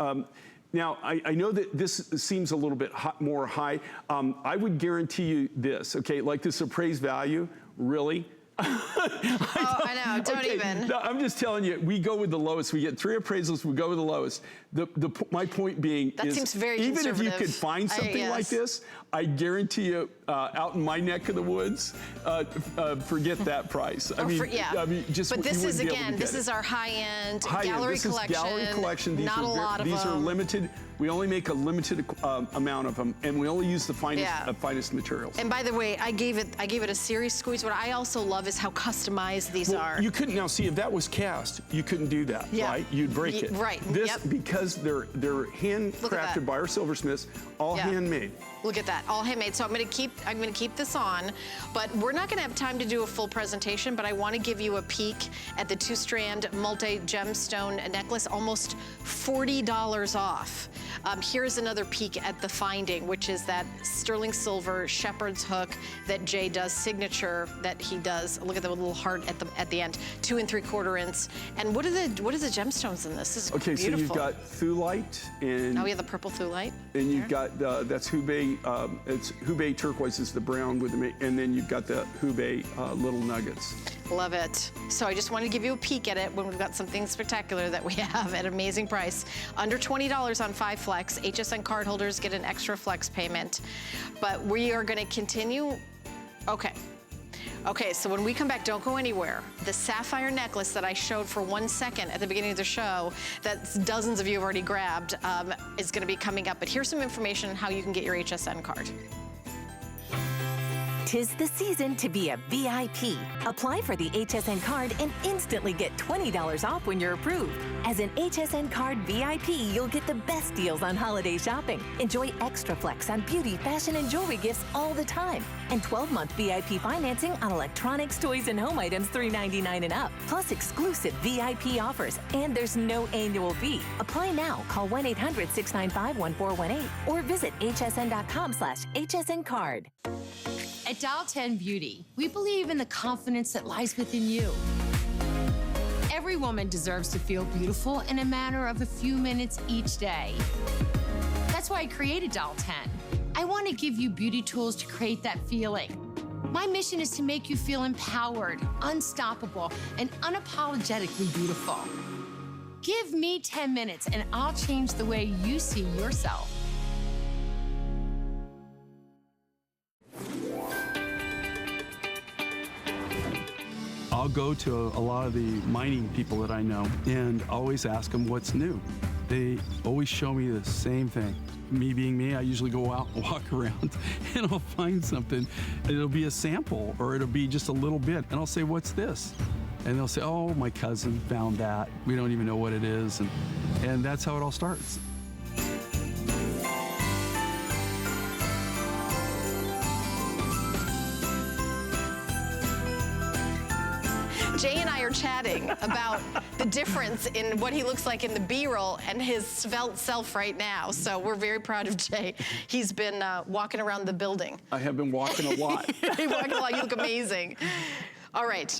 now, I know that this seems a little bit more high. I would guarantee you this, okay? Like this appraised value, really? I know, don't even. No, I'm just telling you, we go with the lowest. We get 3 appraisals, we go with the lowest. My point being that seems very even if you conservative. could find something like this, I guarantee you, out in my neck of the woods, forget that price. I mean, just but this is, again, this is our high-end gallery collection. Gallery collection. Not a lot of them. These are limited. We only make a limited amount of them, and we only use the finest, Yeah. finest materials. And by the way, I gave it a serious squeeze. What I also love is how customized these are. You couldn't, now see, if that was cast, you couldn't do that, Yeah. right? You'd break it. Right, This, yep. because they're handcrafted by our silversmiths, all Yeah. handmade. Look at that, all handmade. So I'm gonna keep this on, but we're not gonna have time to do a full presentation, but I wanna give you a peek at the 2-strand multi-gemstone necklace, almost $40 off. Here's another peek at the finding, which is that sterling silver shepherd's hook that Jay does, signature that he does. Look at the little heart at the end, 2 3/4 inch. And what are the gemstones in this? This is Okay, beautiful. so you've got thulite and Oh, we have the purple thulite. and you've got that's Hubei. It's Hubei turquoise is the brown with the, and then you've got the Hubei little nuggets. Love it. So I just wanted to give you a peek at it when we've got something spectacular that we have at an amazing price. Under $20 on 5 Flex. HSN card holders get an extra Flex payment. But we are gonna continue. Okay, so when we come back, don't go anywhere. The sapphire necklace that I showed for 1 second at the beginning of the show, that dozens of you have already grabbed, is gonna be coming up. But here's some information on how you can get your HSN card. 'Tis the season to be a VIP. Apply for the HSN card and instantly get $20 off when you're approved. As an HSN card VIP, you'll get the best deals on holiday shopping. Enjoy extra flex on beauty, fashion, and jewelry gifts all the time. And 12-month VIP financing on electronics, toys, and home items $3.99 and up. Plus exclusive VIP offers. And there's no annual fee. Apply now. Call 1-800-695-1418 or visit hsn.com/HSN card. At Dial 10 Beauty, we believe in the confidence that lies within you. Every woman deserves to feel beautiful in a matter of a few minutes each day. That's why I created Dial 10. I want to give you beauty tools to create that feeling. My mission is to make you feel empowered, unstoppable, and unapologetically beautiful. Give me 10 minutes and I'll change the way you see yourself. I'll go to a lot of the mining people that I know and always ask them what's new. They always show me the same thing. Me being me, I usually go out and walk around and I'll find something. It'll be a sample or it'll be just a little bit. And I'll say, what's this? And they'll say, oh, my cousin found that. We don't even know what it is. And that's how it all starts. Jay and I are chatting about the difference in what he looks like in the B-roll and his svelte self right now. So we're very proud of Jay. He's been walking around the building. I have been walking a lot. You're walking a lot. You look amazing. All right.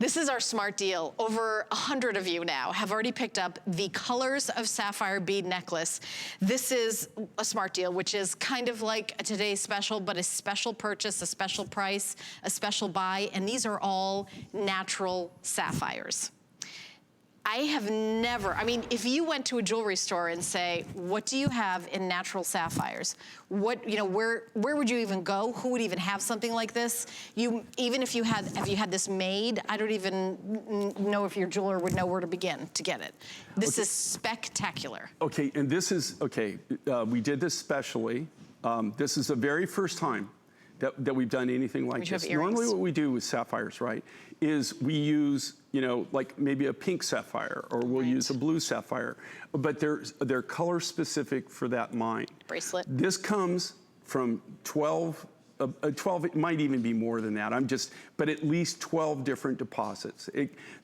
This is our smart deal. Over 100 of you now have already picked up the Colors of Sapphire bead necklace. This is a smart deal, which is kind of like a today's special, but a special purchase, a special price, a special buy, and these are all natural sapphires. I have never, I mean, if you went to a jewelry store and say, what do you have in natural sapphires? What, you know, where would you even go? Who would even have something like this? Even if you had this made, I don't even know if your jeweler would know where to begin to get it. This is spectacular. Okay, and this is, okay, we did this specially. This is the very first time that we've done anything like this. Normally what we do with sapphires, right, is we use, you know, like maybe a pink sapphire, or we'll use a blue sapphire, but they're color specific for that mine. Bracelet. This comes from 12, it might even be more than that. But at least 12 different deposits.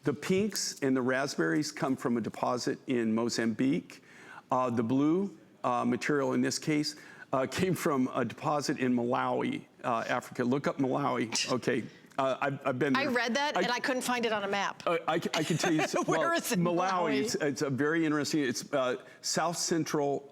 The pinks and the raspberries come from a deposit in Mozambique. The blue material in this case came from a deposit in Malawi, Africa. Look up Malawi, okay. I've been there. I read that and I couldn't find it on a map. I can tell you. Where is it? Malawi. It's a very interesting. It's South Central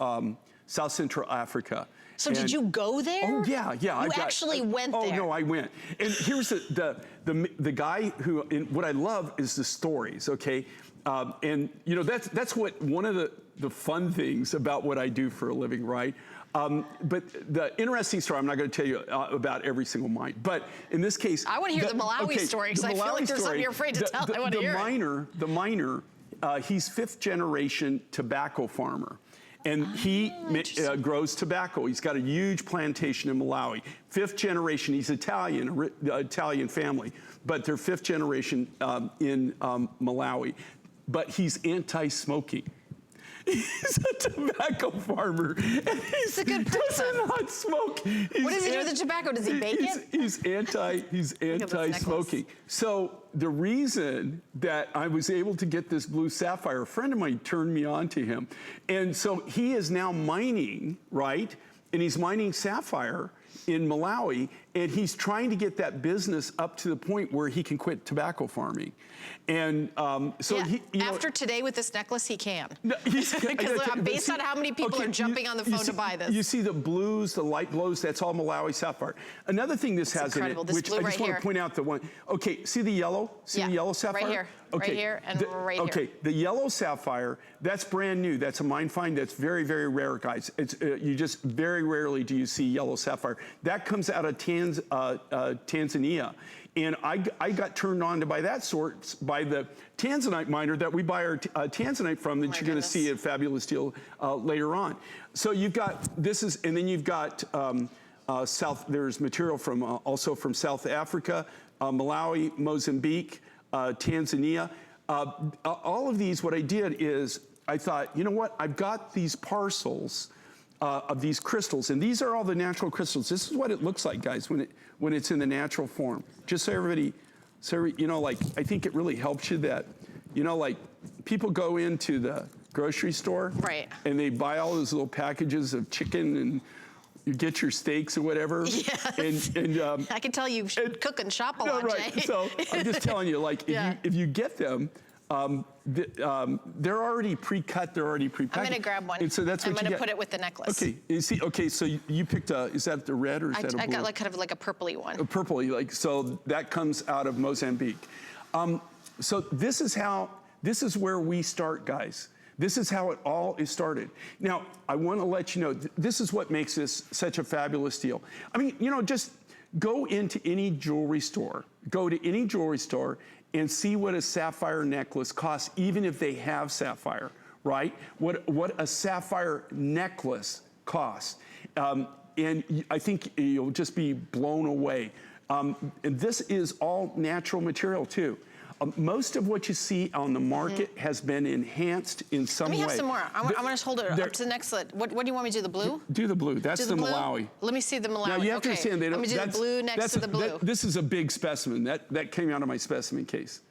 Africa. So did you go there? Oh yeah. You actually went there. Oh no, I went. And here's the guy who. And what I love is the stories. Okay, and you know that's what one of the fun things about what I do for a living, right? But the interesting story, I'm not going to tell you about every single mine, but in this case, I want to hear the Malawi story because I feel like there's something you're afraid to tell. I want to hear it. The miner, he's 5th generation tobacco farmer, And he grows tobacco. He's got a huge plantation in Malawi. 5th generation, he's Italian, Italian family, but they're 5th generation in Malawi. But he's anti-smoking. He's a tobacco farmer. And he's a good person. Does not smoke. What does he do with the tobacco? Does he bake it? He's anti-smoking. So the reason that I was able to get this blue sapphire, a friend of mine turned me on to him. And so he is now mining, right? And he's mining sapphire in Malawi, and he's trying to get that business up to the point where he can quit tobacco farming. And so yeah, he, after today with this necklace, he can. No, because based on how many people are jumping on the phone to buy this. You see the blues, the light blues, that's all Malawi sapphire. Another thing this has in it, which I just want to point out the one. Okay, see the yellow? See the yellow sapphire? Right here. Okay. Right here and right here. Okay, the yellow sapphire, that's brand new. That's a mine find that's very, very rare, guys. It's you just very rarely do you see yellow sapphire. That comes out of Tanzania. And I got turned on to buy that sort by the Tanzanite miner that we buy our Tanzanite from that you're going to see a fabulous deal later on. So you've got, and then you've got there's material from also from South Africa, Malawi, Mozambique, Tanzania. All of these, what I did is I thought, you know what, I've got these parcels of these crystals, and these are all the natural crystals. This is what it looks like, guys, when it's in the natural form. Just so everybody, you know, like, I think it really helps you that, you know, like, people go into the grocery store, right, and they buy all those little packages of chicken, and you get your steaks or whatever. Yes. And I can tell you cook and shop a lot, right. Jay. So I'm just telling you, like, if you get them, they're already pre-cut, they're already pre-packaged. I'm going to grab one. And so that's what I'm going to put it with the necklace. Okay, you see, okay, so you picked is that the red or is that a blue? I got like kind of like a purpley one. A purpley, like, so that comes out of Mozambique. So this is where we start, guys. This is how it all is started. Now, I want to let you know, this is what makes this such a fabulous deal. I mean, you know, just go into any jewelry store, and see what a sapphire necklace costs, even if they have sapphire, right? What a sapphire necklace costs. And I think you'll just be blown away. And this is all natural material too. Most of what you see on the market has been enhanced in some way. Let me have some more. I'm going to hold it up to the next slide. What do you want me to do, the blue? Do the blue. That's the Malawi. Let me see the Malawi. Now, you have to understand, let me do the blue next to the blue. This is a big specimen. That came out of my specimen case.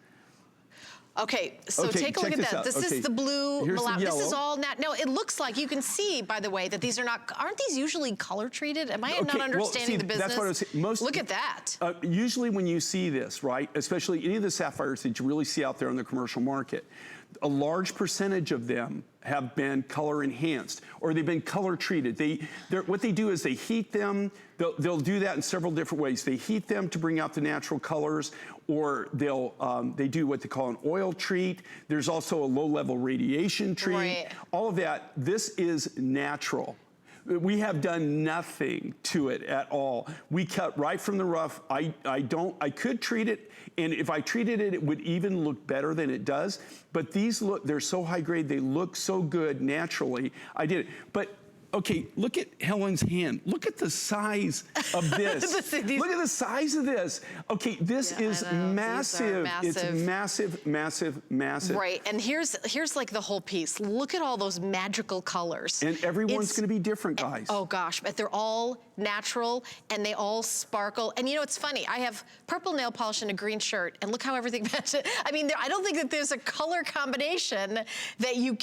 Okay, so take a look at that. This is the blue Malawi. This is all now. It looks like you can see, by the way, that these aren't these usually color treated? Am I not understanding the business? That's what I was saying. Look at that. Usually when you see this, right, especially any of the sapphires that you really see out there in the commercial market, a large percentage of them have been color enhanced or they've been color treated. What they do is they heat them. They'll do that in several different ways. They heat them to bring out the natural colors, or they do what they call an oil treat. There's also a low-level radiation treat. Right. All of that. This is natural. We have done nothing to it at all. We cut right from the rough. I could treat it, and if I treated it, it would even look better than it does. But they're so high grade, they look so good naturally. I did it. But okay, look at Helen's hand. Look at the size of this. Look at the size of this. Okay, this is massive. It's massive, massive, massive. Right, and here's like the whole piece. Look at all those magical colors. And everyone's going to be different, guys. Oh gosh, but they're all natural and they all sparkle. And you know, it's funny. I have purple nail polish and a green shirt, and look how everything matches. I mean, I don't think that there's a color combination that you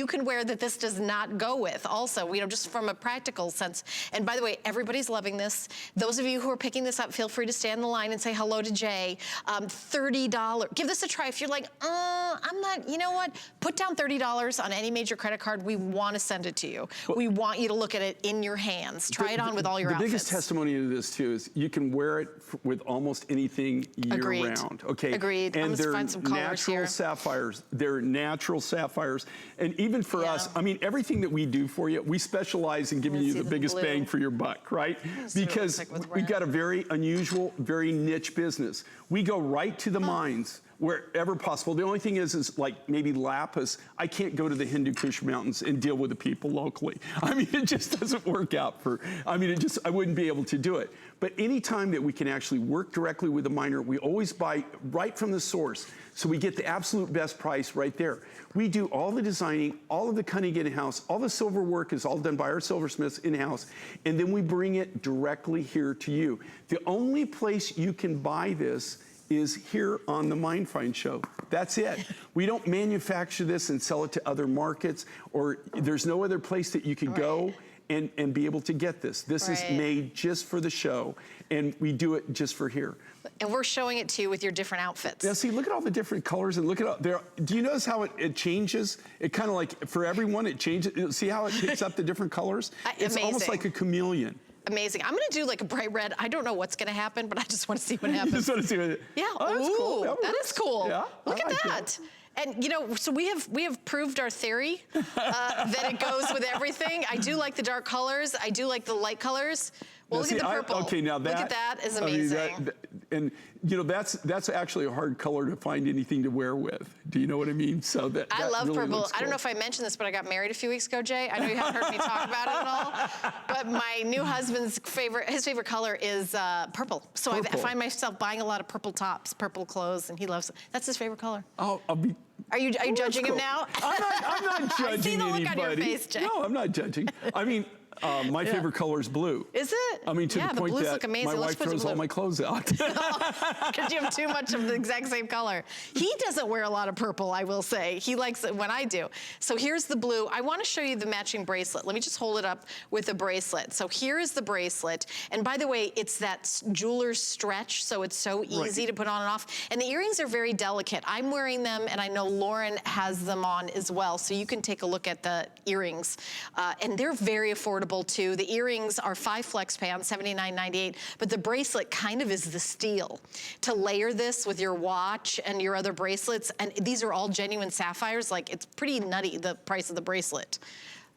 can wear that this does not go with. Also, you know, just from a practical sense. And by the way, everybody's loving this. Those of you who are picking this up, feel free to stay on the line and say hello to Jay. $30. Give this a try. If you're like, I'm not, you know what? Put down $30 on any major credit card. We want to send it to you. Well, we want you to look at it in your hands. Try it on with all your outfits. The biggest testimony to this, too, is you can wear it with almost anything year-round. Okay? Agreed. And they're find some colors natural here. Sapphires. They're natural sapphires. And even for us, I mean, everything that we do for you, we specialize in giving you the biggest bang for your buck, right? Because we've got a very unusual, very niche business. We go right to the mines wherever possible. The only thing is like maybe Lapis, I can't go to the Hindu Kush Mountains and deal with the people locally. I mean, it just doesn't work out for, I mean, I wouldn't be able to do it. But anytime that we can actually work directly with the miner, we always buy right from the source. So we get the absolute best price right there. We do all the designing, all of the cutting in-house, all the silver work is all done by our silversmiths in-house, and then we bring it directly here to you. The only place you can buy this is here on the Mine Find Show. That's it. We don't manufacture this and sell it to other markets, or there's no other place that you could go and be able to get this. This is made just for the show, and we do it just for here. And we're showing it to you with your different outfits. Now see, look at all the different colors, and look at all, do you notice how it changes? It kind of like, for everyone, it changes. See how it picks up the different colors? It's almost like a chameleon. Amazing. I'm gonna do like a bright red. I don't know what's gonna happen, but I just want to see what happens. You just want to see what yeah. Oh, that's cool. That is cool. Yeah, look at that. And you know, so we have proved our theory that it goes with everything. I do like the dark colors. I do like the light colors. Well, look at the purple. Okay, now that, look at that is amazing. I mean, and you know, that's actually a hard color to find anything to wear with. Do you know what I mean? So that I love really purple. looks cool. I don't know if I mentioned this, but I got married a few weeks ago, Jay. I know you haven't heard me talk about it at all. But my new husband's his favorite color is purple. So I find myself buying a lot of purple tops, purple clothes, and he loves it. That's his favorite color. Oh, I'll be. Are you judging him now? I'm not judging I see the look anybody. on your face, Jay. No, I'm not judging. I mean, my favorite color is blue. Is it? I mean, to the point that my wife throws all my clothes out. Because you have too much of the exact same color. He doesn't wear a lot of purple, I will say. He likes it when I do. So here's the blue. I want to show you the matching bracelet. Let me just hold it up with the bracelet. So here is the bracelet. And by the way, it's that jeweler's stretch, so it's so easy to put on and off. And the earrings are very delicate. I'm wearing them, and I know Lauren has them on as well. So you can take a look at the earrings. And they're very affordable too. The earrings are 5 flex pounds, $79.98, but the bracelet kind of is the steal. To layer this with your watch and your other bracelets, and these are all genuine sapphires, like it's pretty nutty, the price of the bracelet.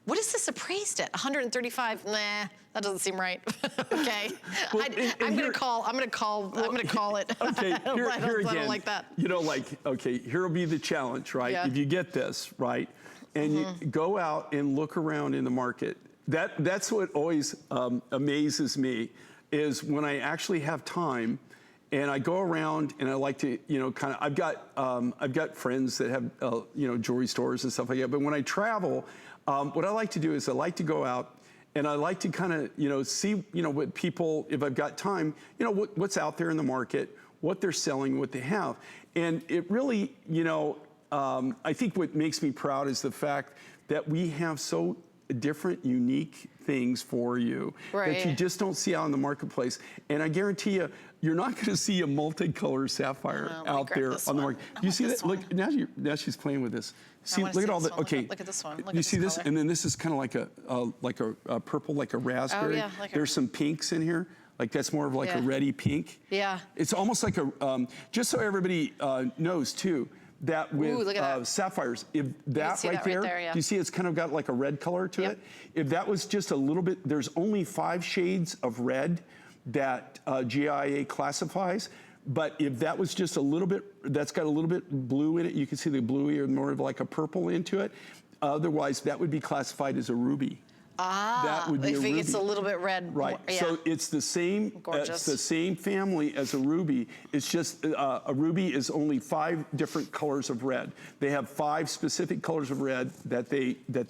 What is this appraised at? 135? Nah, that doesn't seem right. Okay, well, I'm gonna call it. Okay, here I again, don't like that. You know, like, okay, here will be the challenge, right? Yeah. If you get this, right, and you go out and look around in the market, that's what always amazes me, is when I actually have time and I go around and I like to, you know, kind of, I've got friends that have, you know, jewelry stores and stuff like that. But when I travel, what I like to do is I like to go out and I like to kind of, you know, see, you know, what people, if I've got time, you know, what's out there in the market, what they're selling, what they have. And it really, you know, I think what makes me proud is the fact that we have so different, unique things for you that you just don't see out in the marketplace. And I guarantee you, you're not going to see a multicolored sapphire out there on the market. You see that? Look, now she's playing with this. See, look at all the. Okay, look at this one. You see this, and then this is kind of like a purple, like a raspberry. Oh, yeah, like There's some pinks in here. Like that's more of like a reddy pink. Yeah. It's almost like a. Just so everybody knows too, that with sapphires, if that right there, do you see it's kind of got like a red color to it? If that was just a little bit, there's only 5 shades of red that GIA classifies. But if that was just a little bit, that's got a little bit blue in it, you can see the bluey or more of like a purple into it. Otherwise, that would be classified as a ruby. Ah, that would be if a ruby. It's a little bit red. Right, Yeah. so it's the same. It's the same family as a ruby. It's just a ruby is only 5 different colors of red. They have 5 specific colors of red that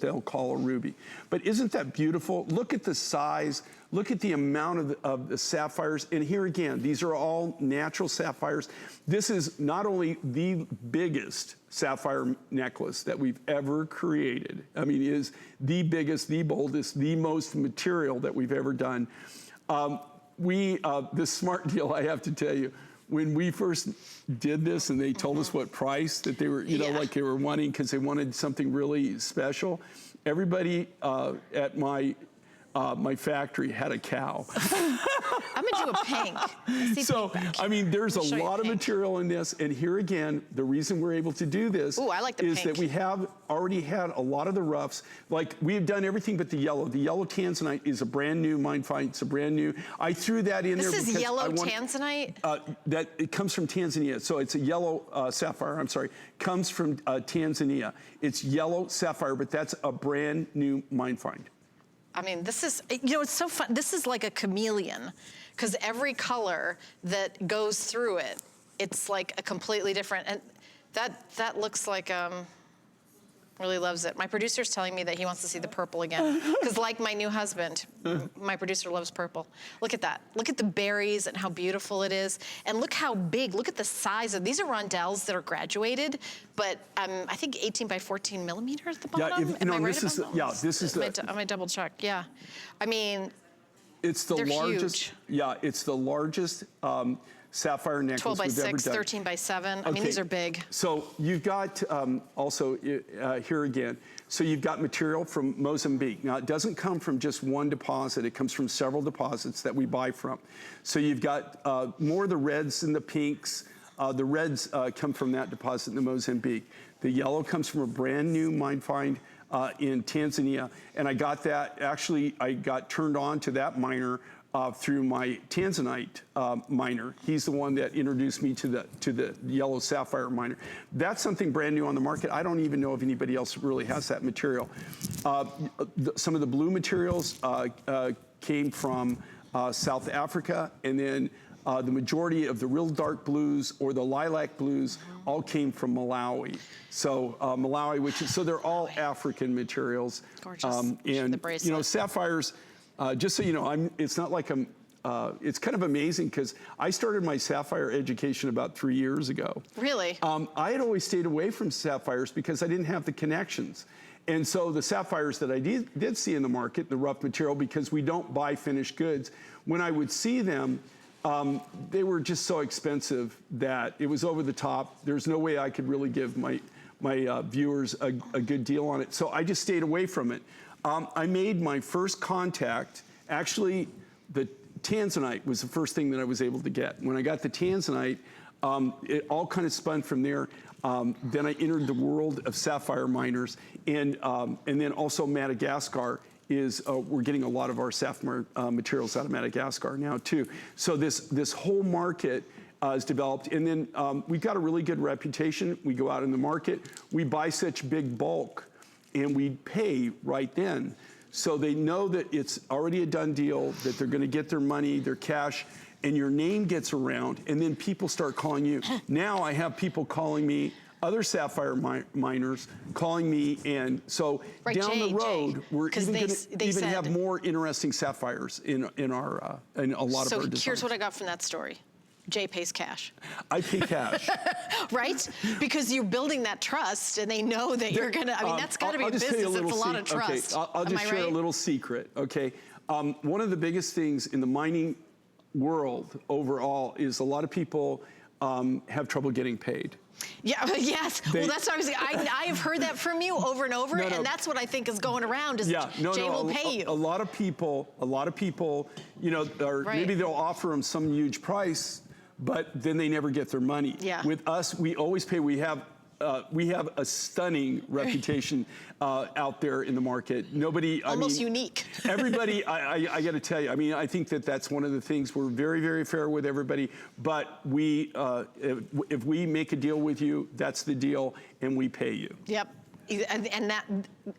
they'll call a ruby. But isn't that beautiful? Look at the size. Look at the amount of the sapphires. And here again, these are all natural sapphires. This is not only the biggest sapphire necklace that we've ever created. I mean, it is the biggest, the boldest, the most material that we've ever done. This smart deal, I have to tell you, when we first did this and they told us what price that they were, you know, like they were wanting, because they wanted something really special, everybody at my my factory had a cow. I'm gonna do a pink. I see So, pink back I mean, there's a Let me show you lot of pink. material in this, and here again, the reason we're able to do this Ooh, I like the is pink. that we have already had a lot of the roughs. Like, we have done everything but the yellow. The yellow tanzanite is a brand new mine find. It's a brand new. I threw that in there This because is yellow I want, tanzanite? that it comes from Tanzania. So it's a yellow sapphire, I'm sorry, comes from Tanzania. It's yellow sapphire, but that's a brand new mine find. I mean, this is, you know, it's so fun. This is like a chameleon, because every color that goes through it, it's like a completely different, and that looks like, really loves it. My producer's telling me that he wants to see the purple again, because like my new husband, my producer loves purple. Look at that. Look at the berries and how beautiful it is, and look how big, look at the size of, these are rondelles that are graduated, but I think 18 by 14 millimeters at the bottom. Am I right this is this is I'm gonna double check, yeah. I mean, it's the they're largest. huge. Yeah, it's the largest sapphire necklace 12 by we've ever 6, done. 13 by 7. I mean, Okay, these are big. So you've got also here again. So you've got material from Mozambique. Now it doesn't come from just one deposit. It comes from several deposits that we buy from. So you've got more of the reds and the pinks. The reds come from that deposit in the Mozambique. The yellow comes from a brand new mine find in Tanzania. And I got that, actually, I got turned on to that miner through my Tanzanite miner. He's the one that introduced me to the yellow sapphire miner. That's something brand new on the market. I don't even know if anybody else really has that material. Some of the blue materials came from South Africa, and then the majority of the real dark blues or the lilac blues all came from Malawi. So Malawi, so they're all African materials. Gorgeous. And The bracelet. you know, sapphires. Just so you know, it's not like it's kind of amazing because I started my sapphire education about 3 years ago. Really? I had always stayed away from sapphires because I didn't have the connections. And so the sapphires that I did see in the market, the rough material, because we don't buy finished goods, when I would see them, they were just so expensive that it was over the top. There's no way I could really give my viewers a good deal on it. So I just stayed away from it. I made my first contact, actually the Tanzanite was the first thing that I was able to get. When I got the Tanzanite, it all kind of spun from there. Then I entered the world of sapphire miners, and then also Madagascar is, we're getting a lot of our sapphire materials out of Madagascar now too. So this whole market is developed, and then we've got a really good reputation. We go out in the market, we buy such big bulk, and we pay right then. So they know that it's already a done deal, that they're gonna get their money, their cash, and your name gets around, and then people start calling you. Now I have people calling me, other sapphire miners calling me, and so down the road, we're even gonna have more interesting sapphires in a lot of our designs. So here's what I got from that story. Jay pays cash. I pay cash. Right? Because you're building that trust and they know that you're gonna, I mean, that's gotta be a business. It's a lot of trust. Okay, I'll just share a little secret, okay? One of the biggest things in the mining world overall is a lot of people have trouble getting paid. Yeah, yes. Well, that's what I was saying. I have heard that from you over and over, and that's what I think is going around is Jay will pay you. A lot of people, you know, maybe they'll offer them some huge price, but then they never get their money. Yeah. With us, we always pay. We have a stunning reputation out there in the market. Nobody, almost unique. Everybody, I got to tell you, I mean, I think that that's one of the things. We're very, very fair with everybody, but we, if we make a deal with you, that's the deal, and we pay you. Yep. And that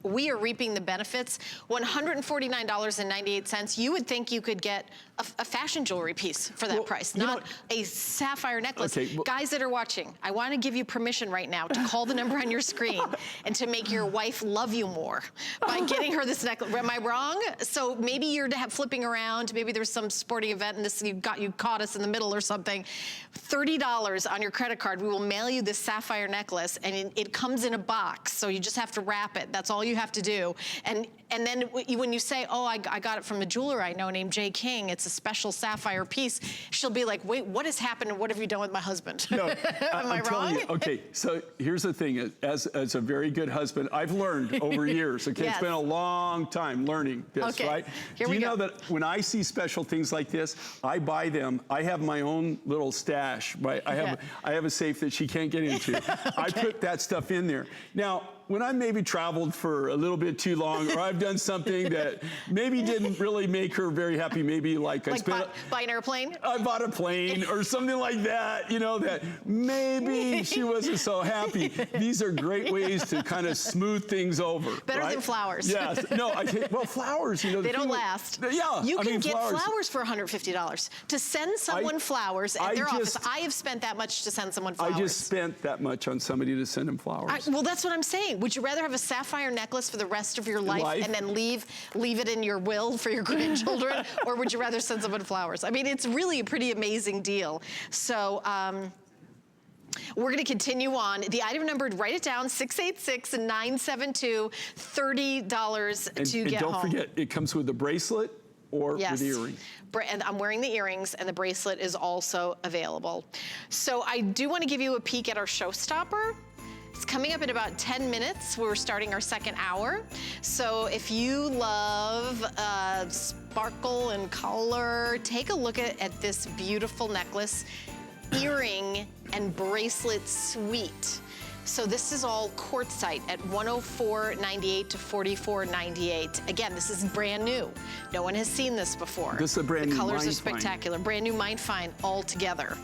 we are reaping the benefits. $149.98. You would think you could get a fashion jewelry piece for that price, not a sapphire necklace. Okay, guys that are watching, I want to give you permission right now to call the number on your screen and to make your wife love you more by getting her this necklace. Am I wrong? So maybe you're flipping around. Maybe there's some sporting event and you caught us in the middle or something. $30 on your credit card. We will mail you this sapphire necklace, and it comes in a box. So you just have to wrap it. That's all you have to do. And And then when you say, oh, I got it from a jeweler I know named Jay King, it's a special sapphire piece, she'll be like, wait, what has happened and what have you done with my husband? No, Am I I'm telling wrong? you, okay, so here's the thing. As a very good husband, I've learned over years, okay, Yes. it's been a long time learning this, Okay, right? here Do we you go. know that when I see special things like this, I buy them. I have my own little stash, right? I have a safe that she can't get into. I put that stuff in there. Now, when I maybe traveled for a little bit too long, or I've done something that maybe didn't really make her very happy, maybe like I spent... Buy an airplane? I bought a plane or something like that, you know, that maybe she wasn't so happy. These are great ways to kind of smooth things over. Better right? than flowers. Yes. No, well, flowers, you know. They don't last. Yeah. You I can mean, get flowers for $150. To send someone flowers at their office, I have spent that much to send someone flowers. I just spent that much on somebody to send them flowers. Well, that's what I'm saying. Would you rather have a sapphire necklace for the rest of your life and then leave it in your will for your grandchildren, or would you rather send someone flowers? I mean, it's really a pretty amazing deal. So we're going to continue on. The item number, write it down, 686-972, $30 to get home. And don't forget, it comes with a bracelet or with earrings. And I'm wearing the earrings, and the bracelet is also available. So I do want to give you a peek at our showstopper. It's coming up in about 10 minutes. We're starting our second hour. So if you love sparkle and color, take a look at this beautiful necklace, earring, and bracelet suite. So this is all quartzite at $104.98 to $44.98. Again, this is brand new. No one has seen this before. This is a brand new The colors are Mind Find. spectacular. Brand new Mind Find altogether.